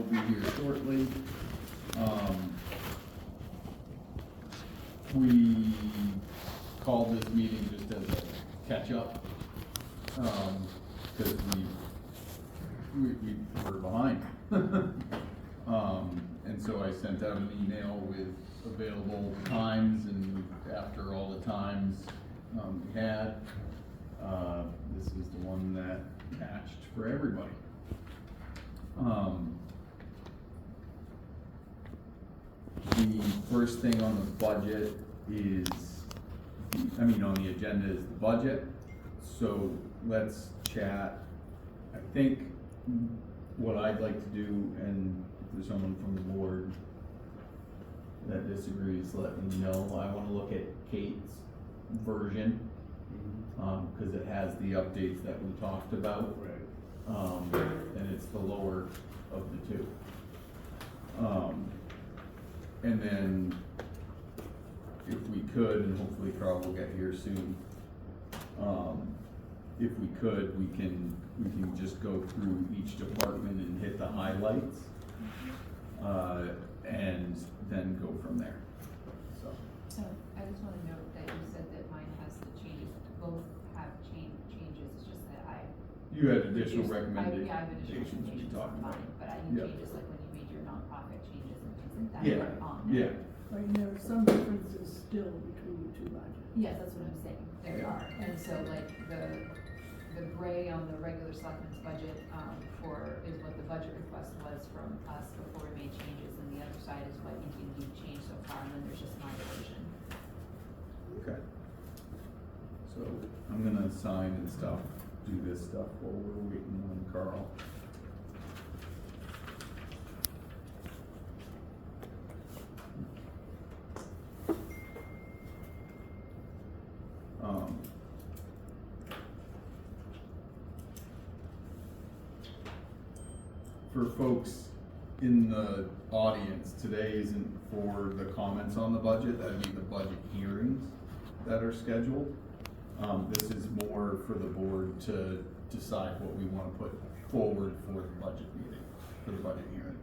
will be here shortly. We called this meeting just as a catch-up, because we were behind. And so I sent out an email with available times, and after all the times we had, this is the one that matched for everybody. The first thing on the budget is, on the agenda is the budget. So let's chat. I think what I'd like to do, and if there's someone from the board that disagrees, let me know. I want to look at Kate's version, because it has the updates that we talked about. Right. And it's the lower of the two. And then if we could, and hopefully Carl will get here soon, if we could, we can just go through each department and hit the highlights, and then go from there. So I just want to note that you said that mine has the changes, both have changes, it's just that you had additional I have additional recommendations we changes talked on about. mine, but I need Yeah. changes like when you made your nonprofit changes and things like that. Yeah, are on yeah. there. Right, and there are some differences still between the two budgets. Yes, that's what I'm saying, there are, and so like the gray on the regular selectmen's budget, is what the budget request was from us before we made changes, and the other side is what you've changed so far, and then there's just my version. Okay. So I'm gonna sign and stuff, do this stuff while we're waiting on Carl. For folks in the audience, today isn't for the comments on the budget, that'd be the budget hearings that are scheduled. This is more for the board to decide what we wanna put forward for the budget meeting, for the budget hearing.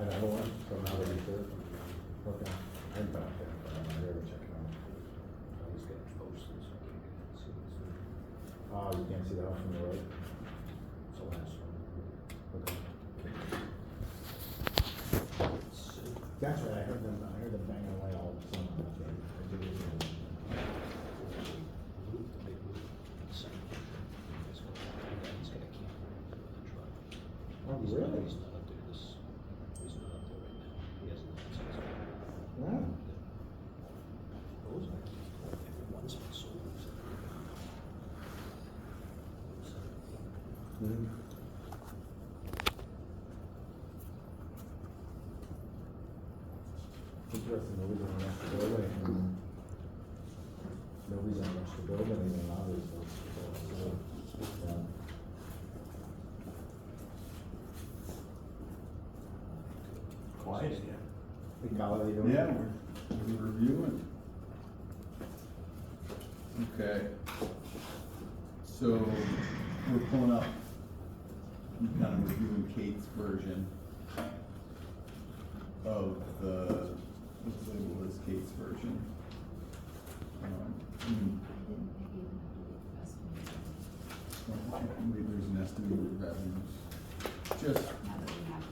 Another one from now that we did. Okay. I'm back there, but I'm not there to check it out. I was getting posted, so I can't see this. You can't see the house from the road? It's the last one. Okay. That's right, I heard them banging away all the time. That's right. I did it again. Oh, really? He's not up there right now. He hasn't been since. Yeah. Those are, everyone's been sold. Mm-hmm. Interesting, nobody's gonna rush the building, and nobody's gonna rush the building, even others, yeah. quiet again. Hey, Kyle, how you doing? Yeah, we're reviewing. Okay. So, we're pulling up, kind of reviewing Kate's version of the, let's label this Kate's version. Wait, there's an estimated revenues. Just, Now that we have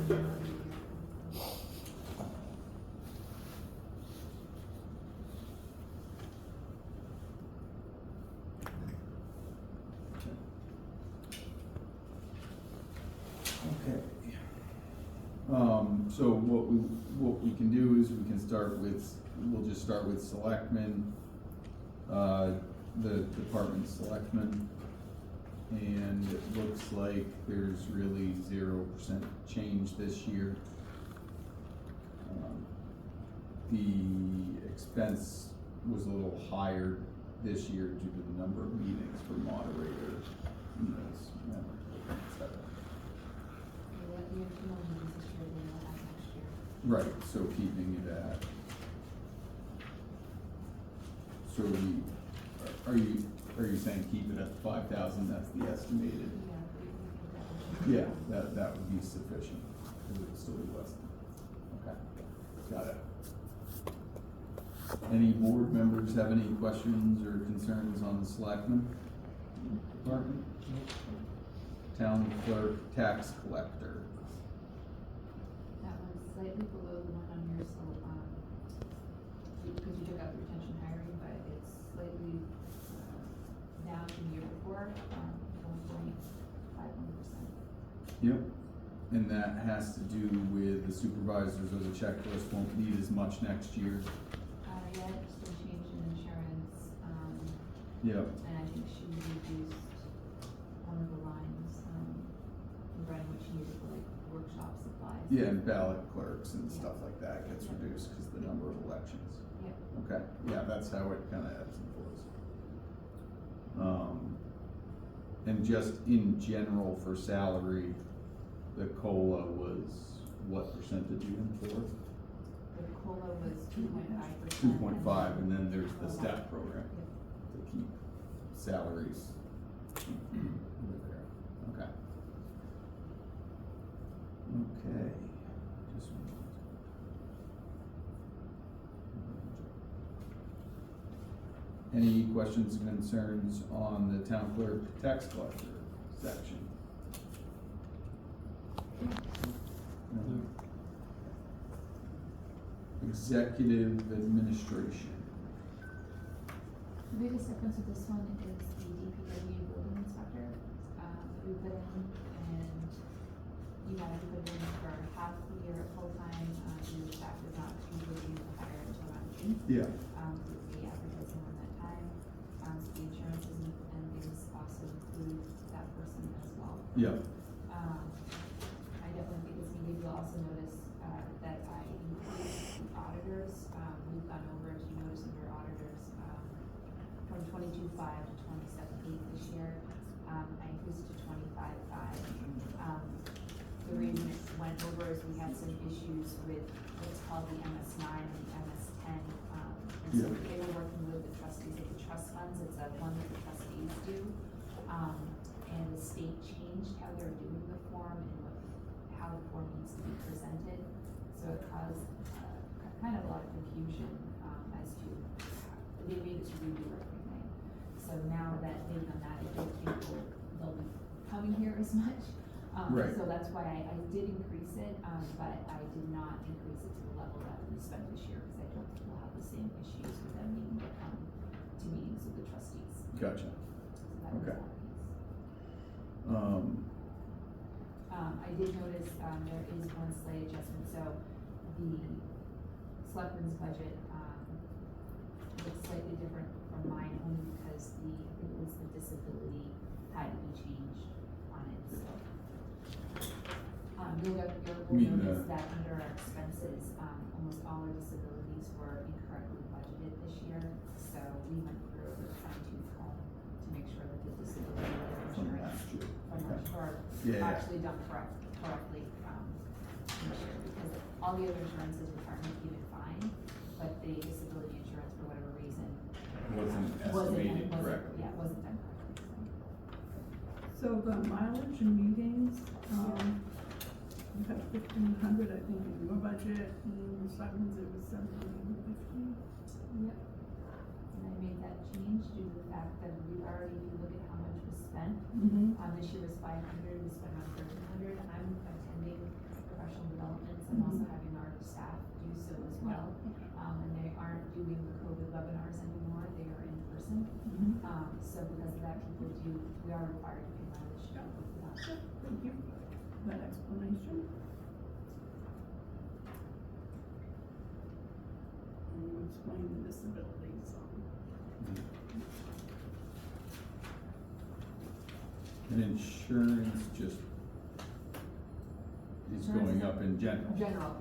them. okay. So what we can do is we can start with, we'll just start with selectmen, the department selectmen. And it looks like there's really 0% change this year. The expense was a little higher this year due to the number of meetings for moderator, meetings, et cetera. What year do you want to use this year, then we'll have next year? Right, so keeping it at. So are you saying keep it at 5,000, that's the estimated? Yeah, that would be sufficient, because it would still be less than, okay, got it. Any board members have any questions or concerns on the selectmen department? Town clerk, tax collector. That one's slightly below the one on here, so, because you took out the retention hiring, but it's slightly, down from the year before, 1.51%. Yep. And that has to do with the supervisors of the checklist won't need as much next year. Yeah, just a change in insurance, Yep. and I think she reduced one of the lines, regarding what she needed for like workshop supplies. Yeah, and ballot clerks and stuff like that gets reduced because the number of elections. Yep. Okay, yeah, that's how it kind of ebbs and flows. And just in general for salary, the COLA was what percentage you in for? The COLA was 2.5%. 2.5, and then there's the step program to keep salaries there. Okay. Okay. Just one moment. Any questions and concerns on the town clerk tax collector section? No. Executive administration. The biggest difference with this one is the DPW building inspector, we put in, and you had to put in for half the year full-time, the staff was not usually hired until around June. Yeah. With the advertising on that time, so the insurances and things also include that person as well. Yeah. I definitely think it's needed. You'll also notice, that I increased the auditors, we've gone over, as you notice under auditors, from 22.5 to 27.8 this year. I increased it to 25.5. The reason it went over is we had some issues with what's called the MS9 and the MS10. And so Yeah. they were working with the trustees of the trust funds. It's a one that the trustees do. And the state changed how they're doing the form and how the form needs to be presented. So it caused kind of a lot of confusion as to they made us redo everything. So now that they've done that, I don't think they'll be coming here as much. Right. So that's why I did increase it, but I did not increase it to the level that we spent this year because I don't think we'll have the same issues with them needing to come to meetings with the trustees. Gotcha. So that was Okay. that piece. I did notice, there is one slight adjustment, so the selectmen's budget, looks slightly different from mine only because I think it was the disability had to be changed on it, so. You'll mean notice the- that under our expenses, almost all our disabilities were incorrectly budgeted this year, so we went through a fine-tooth comb to make sure that the disability From insurance last year. from Okay. last, or Yeah, yeah. actually done correctly, this year, because all the other insurances are even fine, but the disability insurance, for whatever reason, Wasn't estimated correctly. Yeah, it wasn't done correctly, So the mileage and meetings, you have 1,500, I think, in your budget, and Sutton's it was 750. Yep. And I made that change due to the fact that we already, if you look at how much was spent, Mm-hmm. this year was 500, we spent around 1,300. I'm attending professional developments and also having our staff do so as well. And they aren't doing the COVID webinars anymore, they are in person. Mm-hmm. So because of that, we are required to pay mileage. Yeah. Thank you for that explanation. And you explained the disabilities, And insurance just is going up in general. General.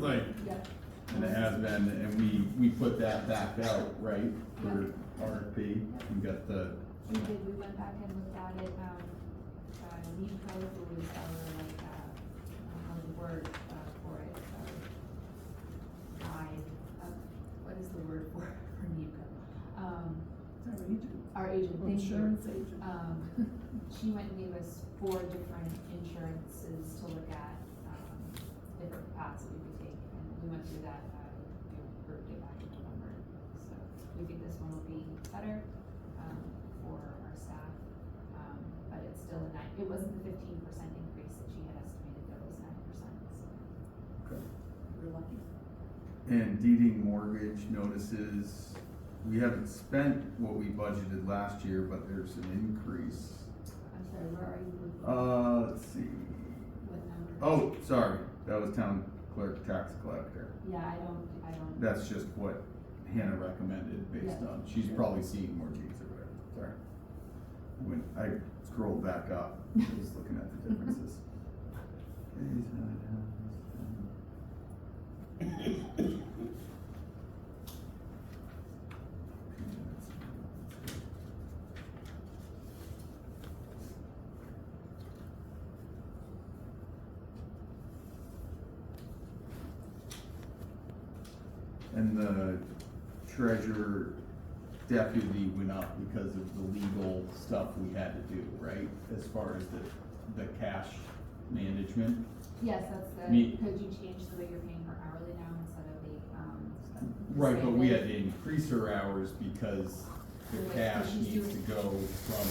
Like, Yep. and it has been, and we put that back out, right, for RFP, we got the, We went back and looked at it, lead code was our, like, I don't know the word, for it, guide, what is the word for lead code? It's our agent. Our agent, thank you. Insurance agent. She went and gave us 4 different insurances to look at, different paths that we could take, and we went through that, grouped it back in November. So we think this one will be better, for our staff, but it's still it wasn't the 15% increase that she had estimated, that was 9%, so. okay. We're lucky. And deeding mortgage notices, we haven't spent what we budgeted last year, but there's an increase. I'm sorry, where are you? Let's see, What number? oh, sorry, that was town clerk, tax collector. Yeah, I don't. That's just what Hannah recommended based Yeah. on, she's probably seeing more deeds or whatever, sorry. When I scrolled back up, I was looking at the differences. And the treasurer deputy went up because of the legal stuff we had to do, right? As far as the cash management. Yes, that's could you change the way you're paying her hourly now instead of the, Right, but we had to increase her hours because the Right, cash she's needs to doing- go from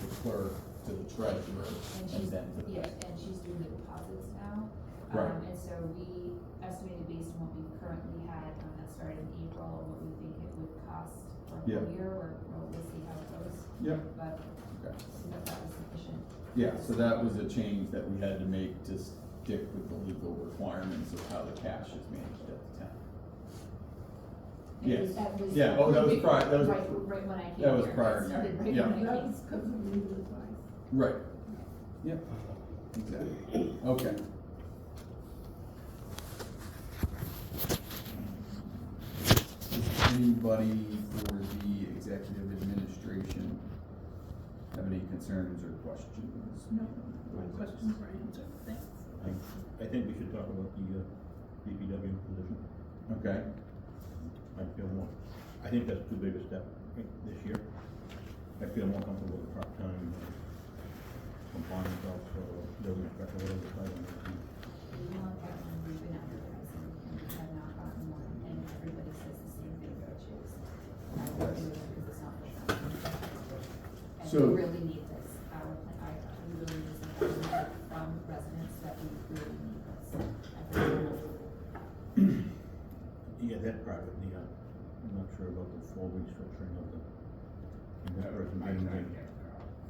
the clerk to the treasurer And and she's, then to the. yeah, and she's doing the deposits now. Right. And so we estimated based on what we currently had, that started in April, what we think it would cost for a Yeah. whole year, or we'll see how it goes. Yep. But, Okay. so that was sufficient. Yeah, so that was a change that we had to make to stick with the legal requirements of how the cash is managed at the town. Yes. That was- Yeah, oh, that was prior, that was. Right when I came That was here. prior, It started right yeah. when I came. That's because of legal advice. Right. Yep, exactly, okay. Does anybody for the executive administration have any concerns or questions? No, my questions were answered, thanks. I think we should talk about the, DPW position. Okay, I feel more, I think that's too big a step this year. I feel more comfortable with part-time compliance also, building inspector, whatever the title is. We want that one, we've been advertising, and we have not gotten one, and everybody says the same thing, which is, I won't do it because it's not for them. And So- we really need this, we really need some feedback from residents that we really need this. Yeah, that part, yeah, I'm not sure about the full restructuring of the, and that person being there.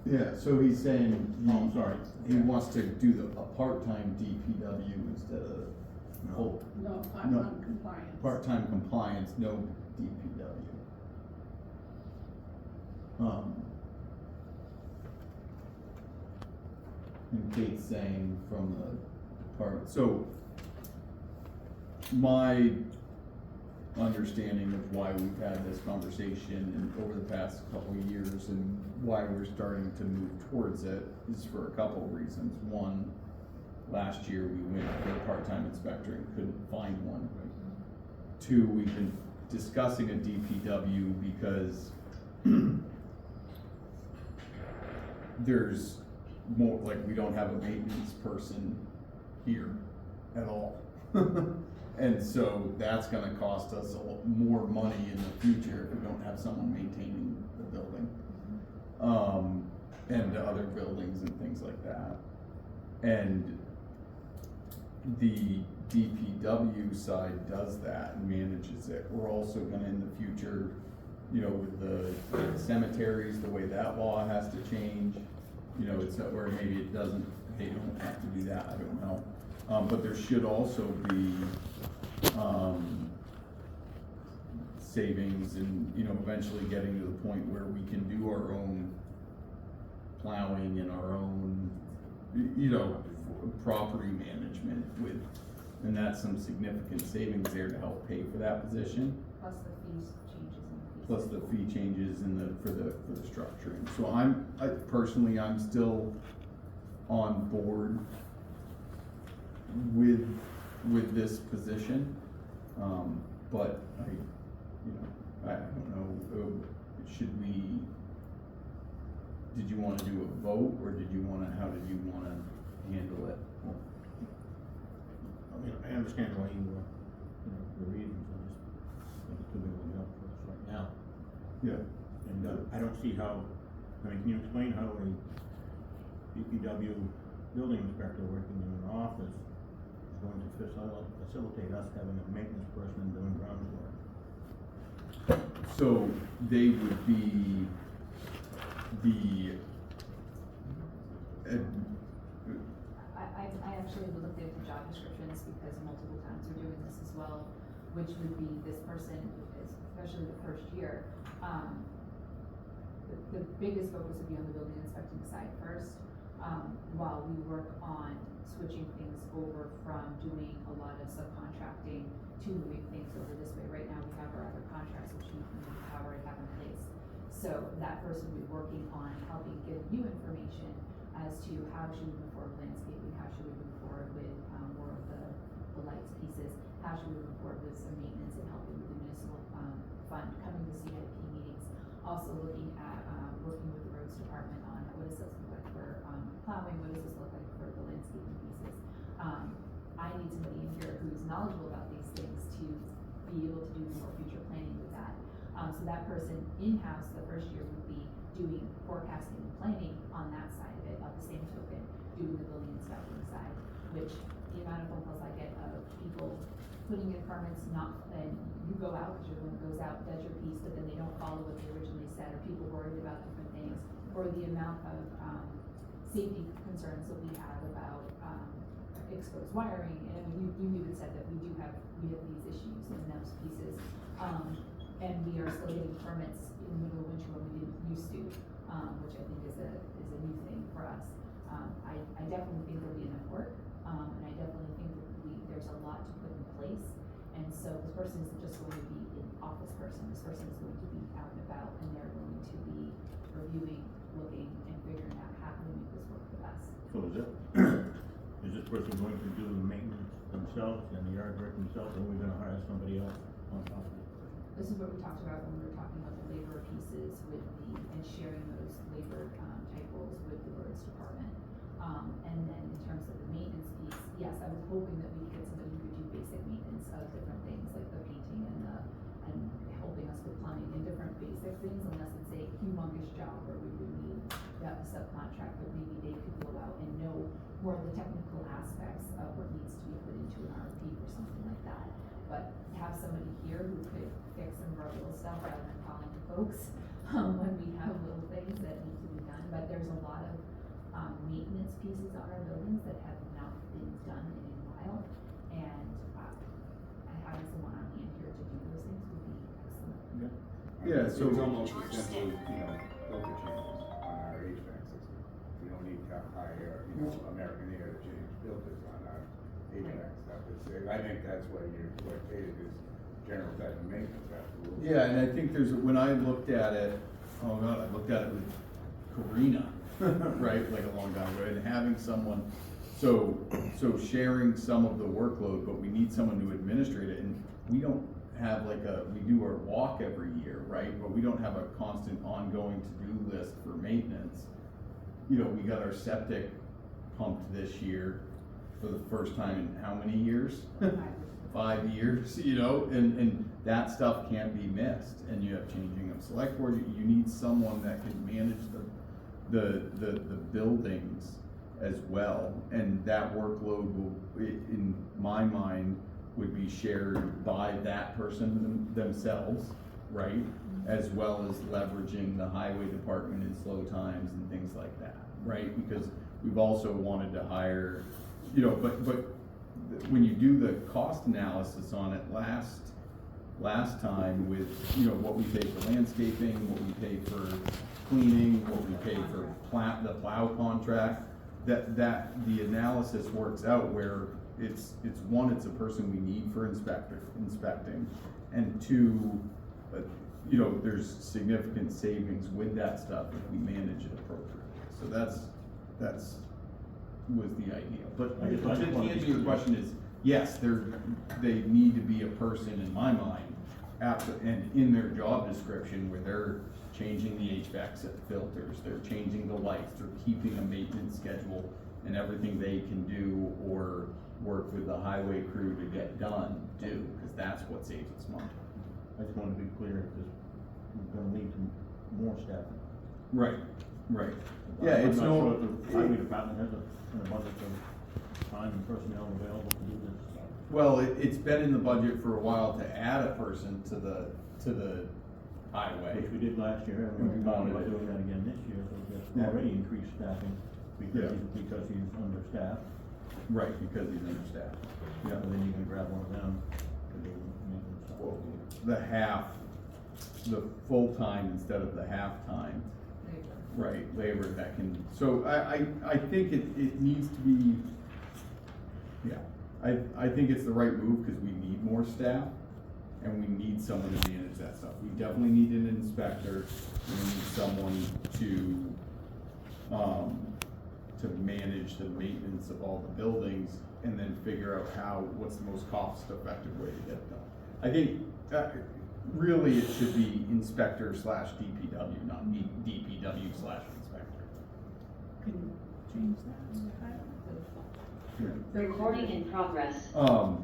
yeah, so he's saying Oh, sorry. he wants to do a part-time DPW instead of full, No, I'm No. on compliance. part-time compliance, no DPW. And Kate's saying from the department, so my understanding of why we've had this conversation and over the past couple of years and why we're starting to move towards it is for a couple of reasons. One, last year we went for a part-time inspector and couldn't find one. Two, we've been discussing a DPW because there's more, like, we don't have a maintenance person here at all. And so that's gonna cost us more money in the future if we don't have someone maintaining the building. And other buildings and things like that. And the DPW side does that and manages it. We're also gonna in the future, you know, with the cemeteries, the way that law has to change, you know, it's, or maybe it doesn't, they don't have to do that, I don't know. But there should also be, savings and, you know, eventually getting to the point where we can do our own plowing and our own, you know, property management with, and that's some significant savings there to help pay for that position. Plus the fees changes in the fees. Plus the fee changes in the, for the structuring. So I'm still on board with this position. But I don't know, should we, did you wanna do a vote, or how did you wanna handle it? I mean, I understand why you, the reasons, I just think it's too big of a jump for us right now. Yeah. And, I don't see how, I mean, can you explain how a DPW building inspector working in an office is going to facilitate us having a maintenance person doing ground work? So they would be the, I actually looked at the job descriptions because multiple times we're doing this as well, which would be this person, especially the first year. The biggest focus would be on the building inspecting side first, while we work on switching things over from doing a lot of subcontracting to moving things over this way. Right now we have our other contracts which we already have in place. So that person will be working on helping give you information as to how should we move forward with landscaping, how should we move forward with more of the lights pieces, how should we move forward with some maintenance and helping with the municipal fund, coming to CIP meetings, also looking at working with the roads department on what does this look like for plowing, what does this look like for the landscaping pieces. I need somebody in here who's knowledgeable about these things to be able to do more future planning with that. So that person in-house the first year would be doing forecasting and planning on that side of it, at the same token, doing the building inspecting side, which the amount of phone calls I get of people putting in permits, and you go out, because you're the one that goes out, does your piece, but then they don't follow what they originally said, or people worried about different things, or the amount of safety concerns that we have about exposed wiring, and you even said that we have these issues in those pieces, and we are still getting permits in the middle of winter when we didn't used to, which I think is a new thing for us. I definitely think there'll be enough work, and I definitely think that there's a lot to put in place, and so this person isn't just going to be an office person, this person is going to be out and about, and they're going to be reviewing, looking, and figuring out how can we make this work for us. So is this person going to do the maintenance themselves and the yard work themselves, or are we gonna hire somebody else on top of it? This is what we talked about when we were talking about the labor pieces with and sharing those labor type roles with the roads department. And then in terms of the maintenance piece, yes, I was hoping that we could get somebody who could do basic maintenance of different things like the painting and helping us with plumbing and different basic things, unless it's a humongous job where we would need that subcontract, but maybe they could go out and know more of the technical aspects of what needs to be put into an RFP or something like that. But have somebody here who could fix some of our little stuff rather than calling the folks when we have little things that need to be done. But there's a lot of maintenance pieces on our buildings that have not been done in a while, and having someone on hand here to do those things would be excellent. Yeah, so It's almost as simple, filter changes on our HVAC system. We don't need to hire, American Air to change filters on our HVAC stuff. I think that's what Kate is, general type of maintenance, absolutely. yeah, and I think when I looked at it, I looked at it with Karina, right, like a long time ago, and having someone So sharing some of the workload, but we need someone to administrate it, and we don't have like we do our walk every year, right? But we don't have a constant ongoing to-do list for maintenance. You know, we got our septic pumped this year for the first time in how many years? 5 years, you know, and that stuff can't be missed, and you have changing of select board, you need someone that can manage the buildings as well, and that workload will, in my mind, would be shared by that person themselves, right? As well as leveraging the highway department in slow times and things like that, right? Because we've also wanted to hire, you know, but when you do the cost analysis on it last time with, you know, what we pay for landscaping, what we pay for cleaning, what we pay for the plow contract, that the analysis works out where it's one, it's a person we need for inspecting, and two, you know, there's significant savings with that stuff if we manage it appropriately. So that's was the idea. But to answer your question is, yes, they need to be a person in my mind, and in their job description where they're changing the HVAC filters, they're changing the lights, they're keeping a maintenance schedule, and everything they can do or work with the highway crew to get done, do, because that's what saves us money. I just wanna be clear, because we're gonna need more staff. Right. Yeah, it's I'm not sure no. if the highway department has an abundance of time and personnel available to do this. Well, it's been in the budget for a while to add a person to the highway. Which we did last year, and we're talking about doing that again this year, so we've already increased staffing because he's understaffed. Right, because he's understaffed. Yeah, and then you can grab one of them to do maintenance stuff. Well, the full-time instead of the half-time, right, labor that can, so I think it needs to be, yeah, I think it's the right move because we need more staff and we need someone to manage that stuff. We definitely need an inspector, and we need someone to manage the maintenance of all the buildings and then figure out what's the most cost-effective way to get it done. I think, really it should be inspector / DPW, not DPW / inspector. Can you change that in the title? Recording in progress. So,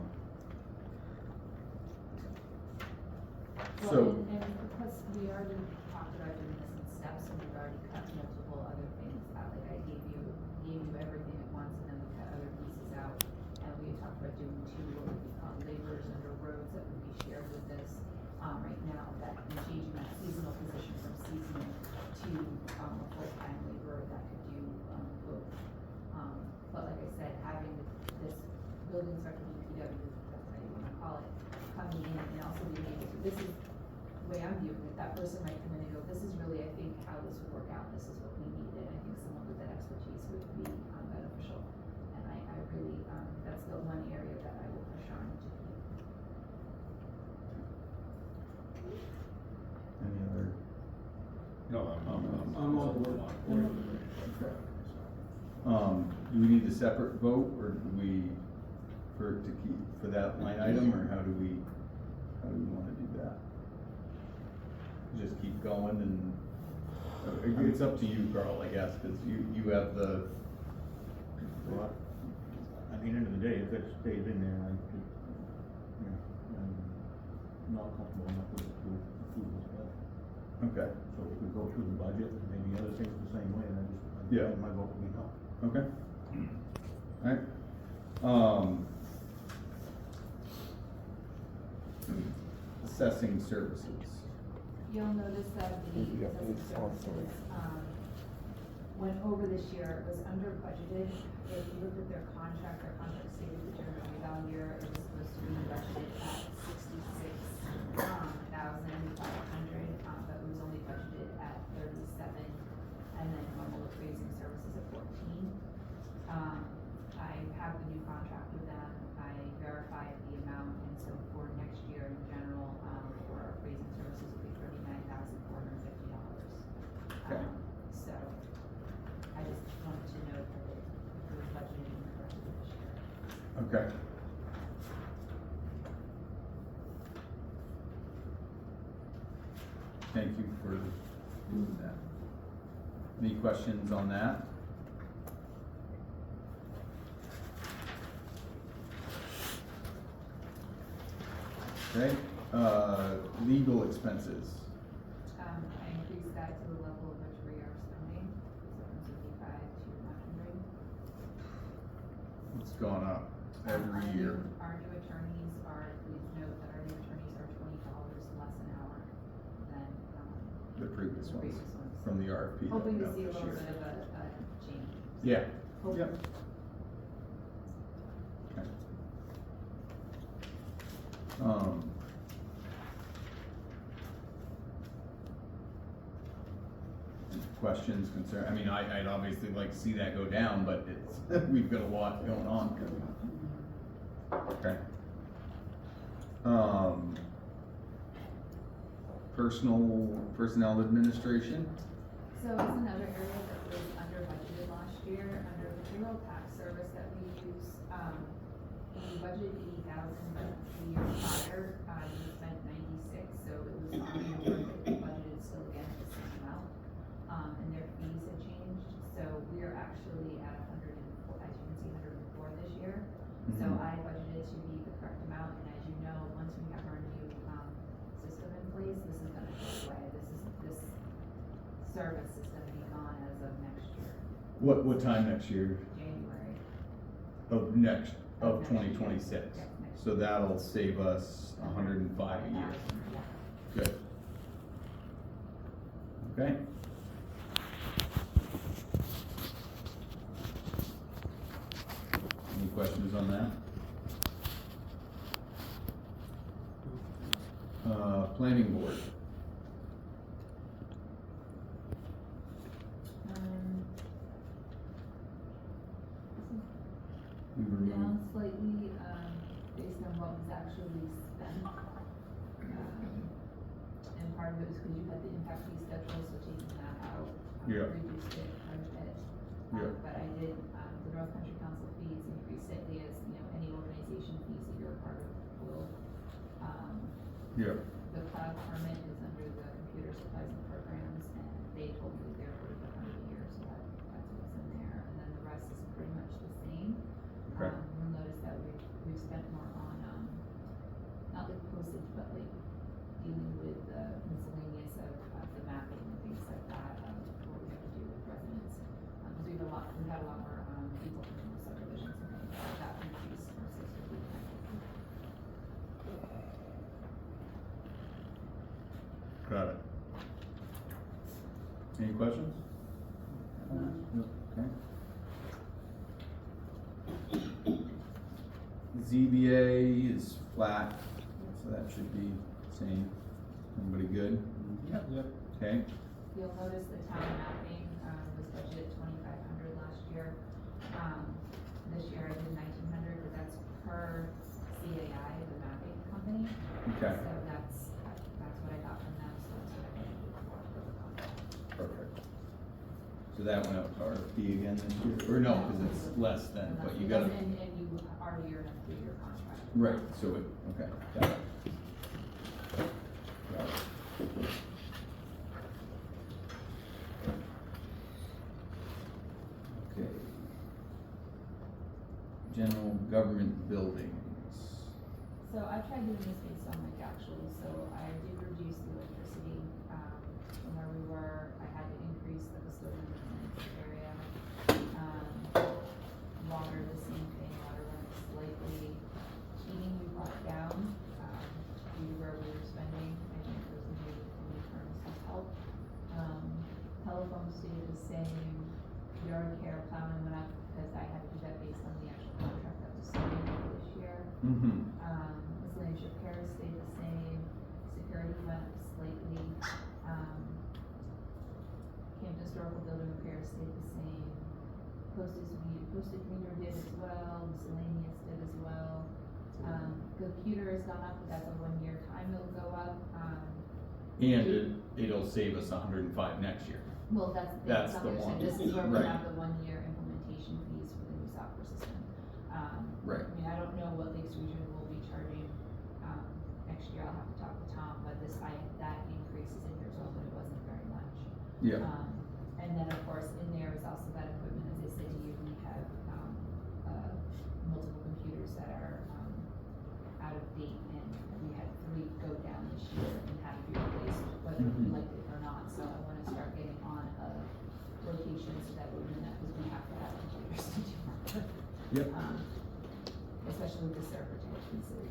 And because we already talked about doing this in steps, and we've already cut multiple other things out, like I gave you everything at once, and then we cut other pieces out. And we had talked about doing two, what would be called laborers under roads that would be shared with this. Right now, that and changing that seasonal position from seasonal to, a full-time laborer that could do, both. But like I said, having this building inspector, DPW, that's how you wanna call it, coming in and also being able to, this is the way I'm viewing it, that person might come in and go, this is really, I think, how this would work out, this is what we need, and I think someone with that expertise would be, beneficial. And I really, that's the one area that I will push on to keep. any other? No, I'm on board. Do we need a separate vote, or do we, for that line item, or how do we wanna do that? Just keep going and, it's up to you, Carl, I guess, cause you have the. Well, at the end of the day, if it stays in there, I could, you know, I'm not comfortable enough with approve this budget. Okay, So if we go through the budget, and maybe other things the same way, then Yeah. my vote will be no. okay. Alright, assessing services. You'll notice that the assessing services, went over this year, it was under budgeted. If you look at their contract stated the general value year, it was supposed to be budgeted at 66,500, but it was only budgeted at 37, and then normal appraising services at 14. I have the new contract with them, I verified the amount, and so for next year in general, for our appraising services will be $39,450. Okay. So, I just wanted to note that it was budgeted incorrectly. thank you for doing that. Any questions on that? Okay, legal expenses. I increased that to the level of which we are spending, so from 55 to 100. It's gone up every year. Our new attorneys are, please note that our new attorneys are $20 less an hour than, The previous the ones, previous ones. from the RFP. that Hoping we to got see a this little year. bit of a change. Yeah, Hopefully. yep. Okay. Any questions, concern, I mean, I'd obviously like to see that go down, but it's, we've got a lot going on. Okay. Personnel administration, So it's another area that was under budgeted last year, under the payroll tax service that we use, we budgeted 80,000, but the year prior, we spent 96, so it was on the number that we budgeted still again at the same amount. And their fees had changed, so we are actually at 104, as you can see, 104 this year. So Mhm. I budgeted to be the correct amount, and as you know, once we have our new, system in place, this is gonna go away. This service is gonna be gone as of next year, what time next year, January. of Next twenty year. twenty-six? Yeah, next So that'll save us 105 a year. Yeah. Good. Okay. Any questions on that? Planning board, we removed, Down slightly, based on what was actually spent. And part of it was because you had the impact fee schedule, so taking that out, Yeah. reduced it quite a bit. Yeah. But I did, the North Country Council fees increased slightly as, any organization fees that you're a part of will. yeah, The cloud permit is under the computer supplies and programs, and they told me they're for the 100 years, so that's what's in there, and then the rest is pretty much the same. Okay. You'll notice that we've spent more on, not like postage, but like dealing with the miscellaneous of the mapping and things like that, what we have to do with residents. We've had a lot more, people from the subdivisions and things like that, increased from 650 to 950. got it. Any questions? Okay. ZBA is flat, so that should be same. Everybody good? Yep. Okay, You'll notice the town mapping, was budgeted 2,500 last year. This year I did 1,900, but that's per CAI, the mapping company. okay, So that's what I got from them, so that's what I budgeted for. perfect. So that went out to RFP again this year, or no, cause it's less than, but you gotta, And you already are in a 3-year contract. right, so it, okay, got it. Got it. Okay. General government buildings. So I tried doing this based on like actually, so I did reduce the electricity, from where we were, I had to increase the custodian maintenance area. Water, the same thing, water went slightly, heating we brought down, due to where we were spending, I think those new terms has helped. Telephone stayed the same, yard care plowing went up, because I had to do that based on the actual contract that was signed this year. Mm-hmm, Miscellaneous repairs stayed the same, security went up slightly, Camp historical building repairs stayed the same. Postage meter did as well, miscellaneous did as well. Computer has gone up, but that's a 1-year time it'll go up, and it'll save us 105 next year. well, that's That's not the what one. you're saying. This is where we Right. have the 1-year implementation fees for the new software system. Right. I mean, I don't know what Lakes Region will be charging, next year, I'll have to talk to Tom, but that increase is in here, so Yeah. And then, of course, in there is also that equipment, as I said to you, we have, multiple computers that are, out of date, and we had 3 go down this year and had to be replaced, whether we Mhm. liked it or not, so I wanna start getting on a rotation so that we're doing that, because we have to have computers to do our work. Yep. Especially with the server type pieces,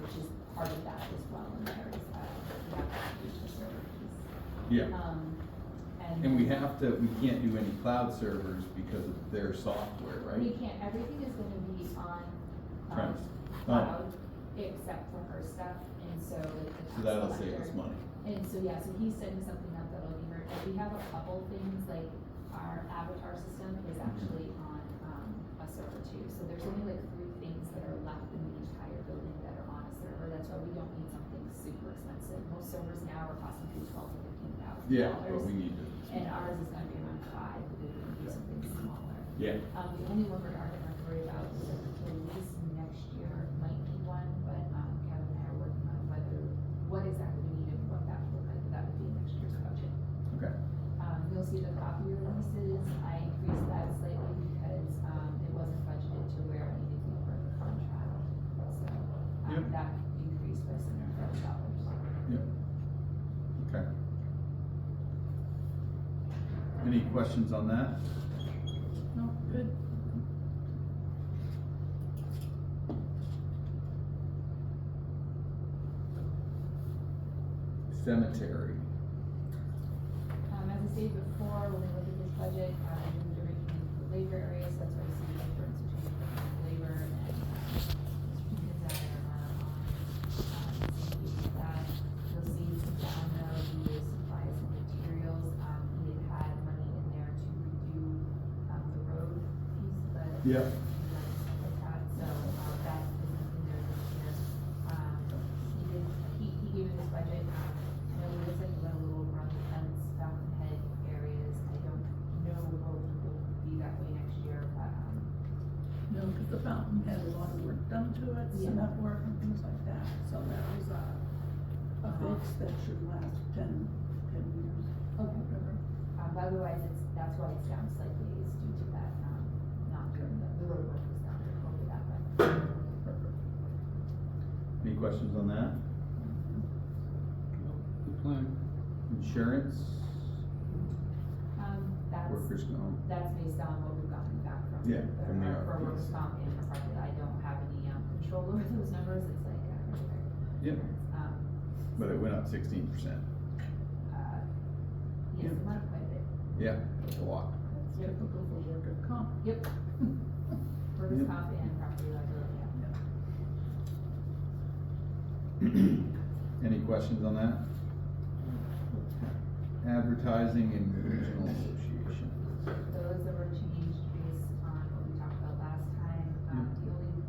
which is part of that as well, and there is, we have to use the server piece. Yeah. And we then- have to, we can't do any cloud servers because of their software, right? We can't, everything is gonna be on, Premise. cloud, except for her stuff, and so like the So tax that'll save us collector. money. And so, yeah, so he's setting something up that'll be very, like, we have a couple things, like our avatar system is actually on, a server too, so there's only like 3 things that are left in the entire building that are on a server, that's why we don't need something super expensive. Most servers now are costing between $12,000 to $15,000. Yeah, but we need to. And ours is gonna be around 5, because we're gonna do something smaller. Yeah. The only one we are gonna have to worry about is at least next year might be one, but, Kevin and I are working on what exactly we need and what that would look like, but that would be next year's budget. Okay. You'll see the copier releases, I increased that slightly because, it wasn't budgeted to where I needed to for the contract, so, Yep. that increased by $700,000. Yep. Okay. Any questions on that? No, good. Cemetery. As I stated before, when we look at this budget, we moved everything into the labor area, so that's why you see the difference between labor and, strategic design are on, same page with that. You'll see some down there, the supplies and materials, we had money in there to redo, the road piece, but. Yep. Stuff like that, so, that isn't in there this year. He gave me this budget, I know it looks like we got a little run fence, fountainhead areas, I don't know what will be that way next year, but, No, because the fountain had a lot of work done to it, Yeah. cement work and things like that, so that was a fix that should last 10 years. okay. But otherwise, that's why it's down slightly, is due to that, not doing the road work was down there, hopefully that way. Perfect. Any questions on that? Good plan. Insurance, That's, workers' comp. that's based on what we've gotten back from. Yeah, from the For RFPs. workers' comp and for property, I don't have any, control over those numbers, it's like, Yep. Um, But it went up 16%. yes, it went up quite a bit. Yeah, that's a lot. That's typical for workers' comp. Yep. Workers' Yep. comp and property liability, yeah. Any questions on that? Advertising and regional association. Those that were changed based on what we talked about last time. The only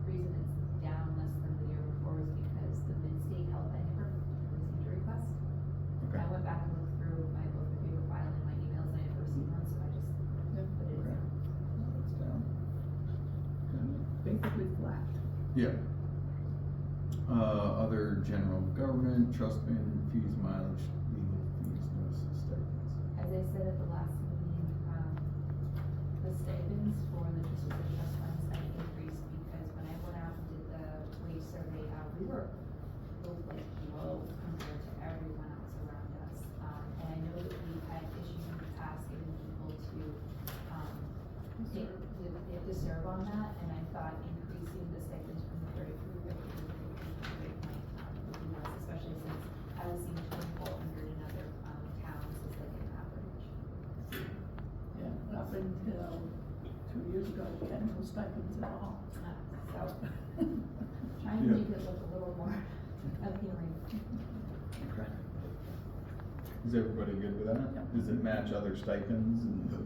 reason it's down less than the year before is because the mid-state health, I never received a request. Okay. I went back and looked through my both the paper file and my emails, and I never received one, so I just put it in. Okay. That's down. Basically flat. Yeah. Other general government, trust fund, fees, mileage, legal fees, notices, stipends. As I said at the last meeting, the stipends for the Trust funds that increased because when I went out and did the wage survey, we were like low compared to everyone else around us. And I know that we've had issues in the past getting people to, to serve on that, and I thought increasing the stipends from the 33 to 50 would be nice, especially since I was seeing 2,400 in other, towns as like an average. Yeah, up until 2 years ago, we had no stipends at all. So, trying to Yeah. make it look a little more appealing. Okay. Is everybody good with that? Yeah. Does it match other stipends and the?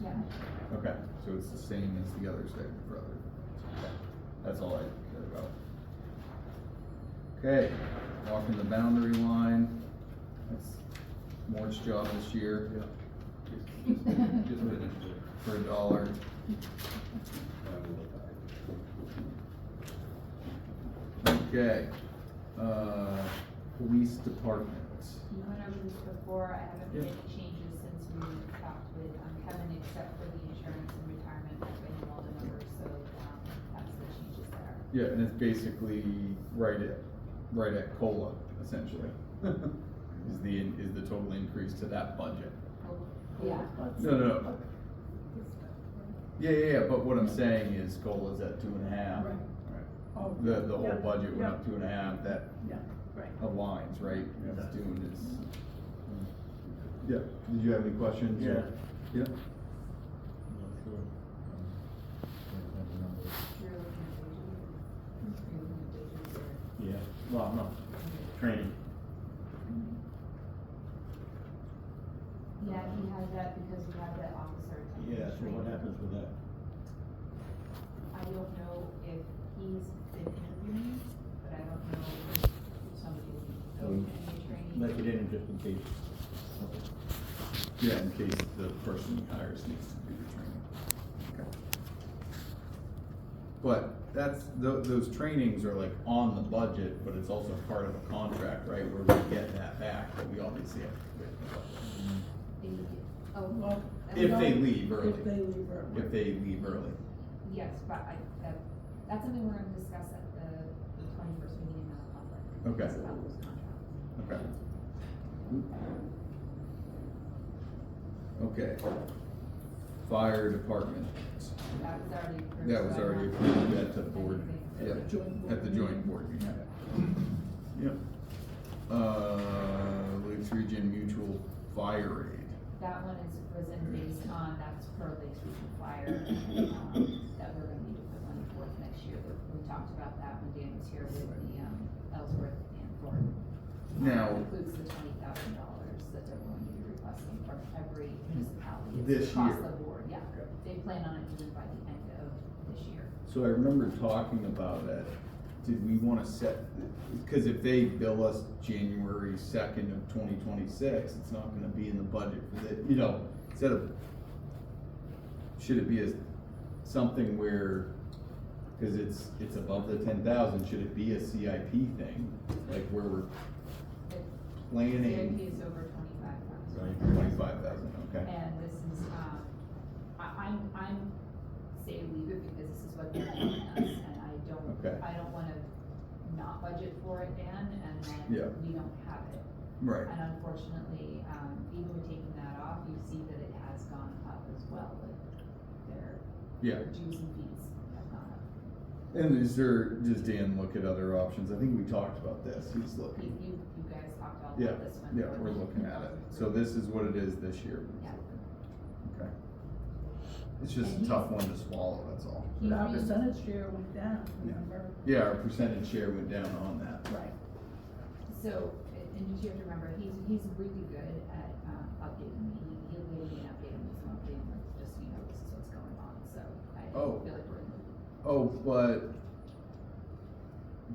Yeah. Okay, so it's the same as the other stipend for other. Okay. That's all I care about. Okay, walking the boundary line. That's Mort's job this year. Just finished it. For $1. Okay, police department. You went over this before, I haven't made Yeah. any changes talked with, Kevin, except for the insurance and retirement, I've been in all the numbers, so, that's the changes there. Yeah, and it's basically right at COLA, essentially. Is the total increase to that budget. Yeah, No. Yeah, but what I'm saying is COLA's at 2.5. Right. Oh, The whole yeah, budget went yeah. up 2.5, that Yeah, right. aligns, right? It's doing its. Yeah, did you have any questions? Yeah. Yeah. I'm not sure. you're looking at wages. You're looking at wages there. Yeah, well, no, training. Yeah, he has that because we have that officer. Yeah, so what happens with that? I don't know if he's been interviewing, but I don't know if somebody will go to any training. Let it in just in case. Yeah, in case the person he hires needs to do the training. Okay. But those trainings are like on the budget, but it's also part of a contract, right, where we get that back, but we obviously have to pay the budget. Oh, Well, If they leave early. If they leave early. If they leave early. yes, but that's something we're gonna discuss at the 21st meeting in the public. Okay. It's about those contracts. Okay. Okay. Fire department. That was already approved. That was so I already don't- approved at the board, Anything. yeah, At the joint board at the joint board meeting. Yep. Lakes Region Mutual Fire Aid. That one was in based on, that's per Lakes Region Fire, that we're gonna need to put money forth next year. We talked about that when Dan was here with the, Ellsworth and Thornton. Now- Includes the $20,000 that they're going to be requesting from every municipality. It's This across year. the board, yeah. Okay. They plan on it doing by the end of this year. So I remember talking about it, did we wanna set, cause if they bill us January 2nd of 2026, it's not gonna be in the budget for the, instead of, should it be something where, cause it's above the 10,000, should it be a CIP thing, like where we're CIP planning is over 25,000. Right. 25,000, okay? And this is, I'm say leave it because this is what they're telling us, and Okay. I don't wanna not budget for it, Dan, and Yeah. then we don't have it. Right, And unfortunately, even with taking that off, you see that it has gone up as well, like yeah. their dues and fees have gone up. And does Dan look at other options? I think we talked about this, he's looking. You guys talked all Yeah, about this one. yeah, we're looking at it. So this is what it is this year. Yeah. Okay. It's just a tough one to swallow, that's all. But our percentage share went down, remember? Yeah, our percentage share went down on that. Right. So, and you have to remember, he's really good at, updating me, he'll give me an update on this one thing, like, just, so you know, this is what's going on, so I Oh. feel like we're in the, Oh, but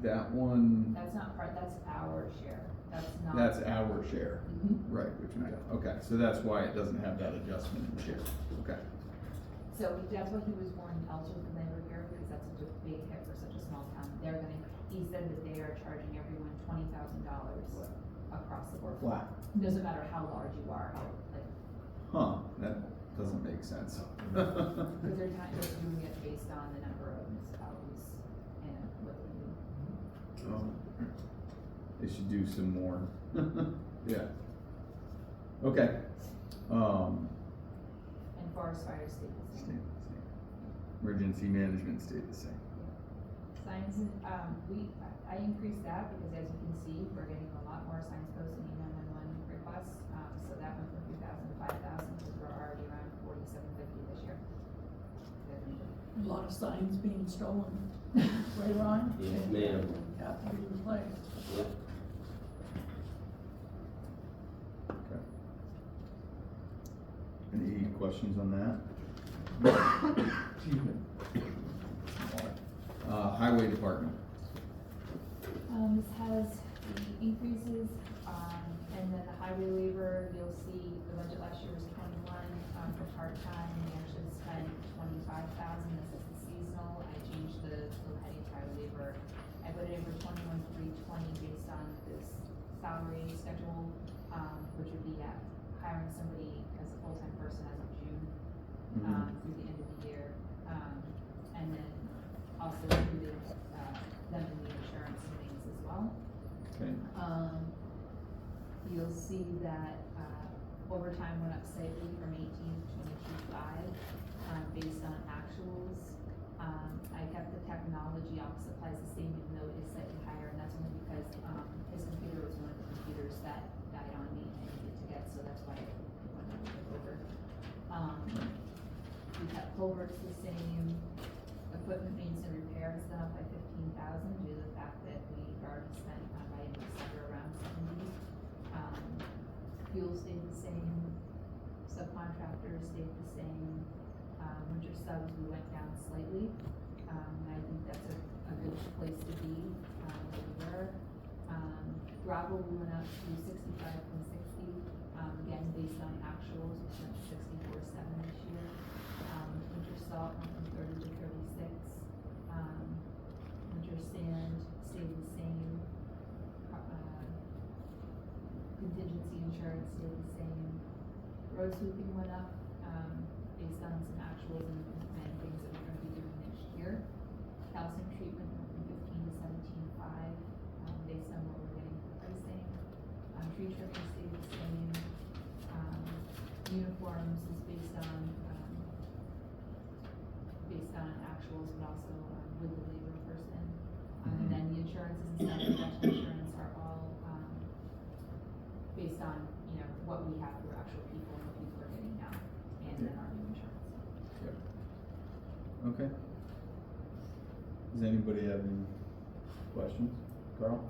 that one, that's not part, that's our share, that's not. that's our share, Mhm. right, which we got, okay, so that's why it doesn't have that adjustment in share, okay. So that's what he was warning Ellsworth when they were here, because that's such a big hit for such a small town, he said that they are charging everyone $20,000 across the board. Flat. Doesn't matter how large you are, how, like, Huh, that doesn't make sense. because they're doing it based on the number of municipalities and what they do. Oh, they should do some more. Yeah. Okay. And forest fire stayed the Stay same. the same. Emergency management stayed the same. Signs, I increased that because as you can see, we're getting a lot more signs posted in 911 requests, so that went from 2,000 to 5,000, because we're already around 4,750 this year. A lot of signs being stolen, right, Ron? Yes, ma'am. Have to be replaced. Yep. Okay. Any questions on that? Excuse me. Highway department. This has the increases, and then the highway labor, you'll see the budget last year was 21, for part-time, we actually spent 25,000, this is the seasonal, I changed the heading for highway labor. I put it in for 21,320 based on this salary schedule, which would be at hiring somebody as a full-time person as of June, through the end of the year. And then also included, them in the insurance and things as well. Okay, You'll see that, overtime went up slightly from 18 to 22.5, based on actuals. I kept the technology office supplies the same, even though it is slightly higher, and that's only because, his computer was one of the computers that died on me and I needed to get, so that's why it went a little bit over. We kept culverts the same, equipment maintenance and repair has gone up by 15,000 due to the fact that we've already spent, by December around 70. Fuel stayed the same, subcontractors stayed the same, winter subs, we went down slightly. And I think that's a good place to be, where we were. Gravel, we went up to 65 from 60, again, based on actuals, we went to 64.7 this year. Winter salt went from 30 to 36. Winter sand stayed the same. Contingency insurance stayed the same. Road sweeping went up, based on some actuals and things that we're gonna be doing next year. Calcium treatment went from 15 to 17.5, based on what we're getting for pricing. Tree trimming stayed the same. Uniforms is based on actuals, but also, with the labor person. And then the insurances and stuff, professional insurance are all, based on, what we have for actual people and what people are getting now, and then our new insurance. yep. Okay. Does anybody have any questions? Carl?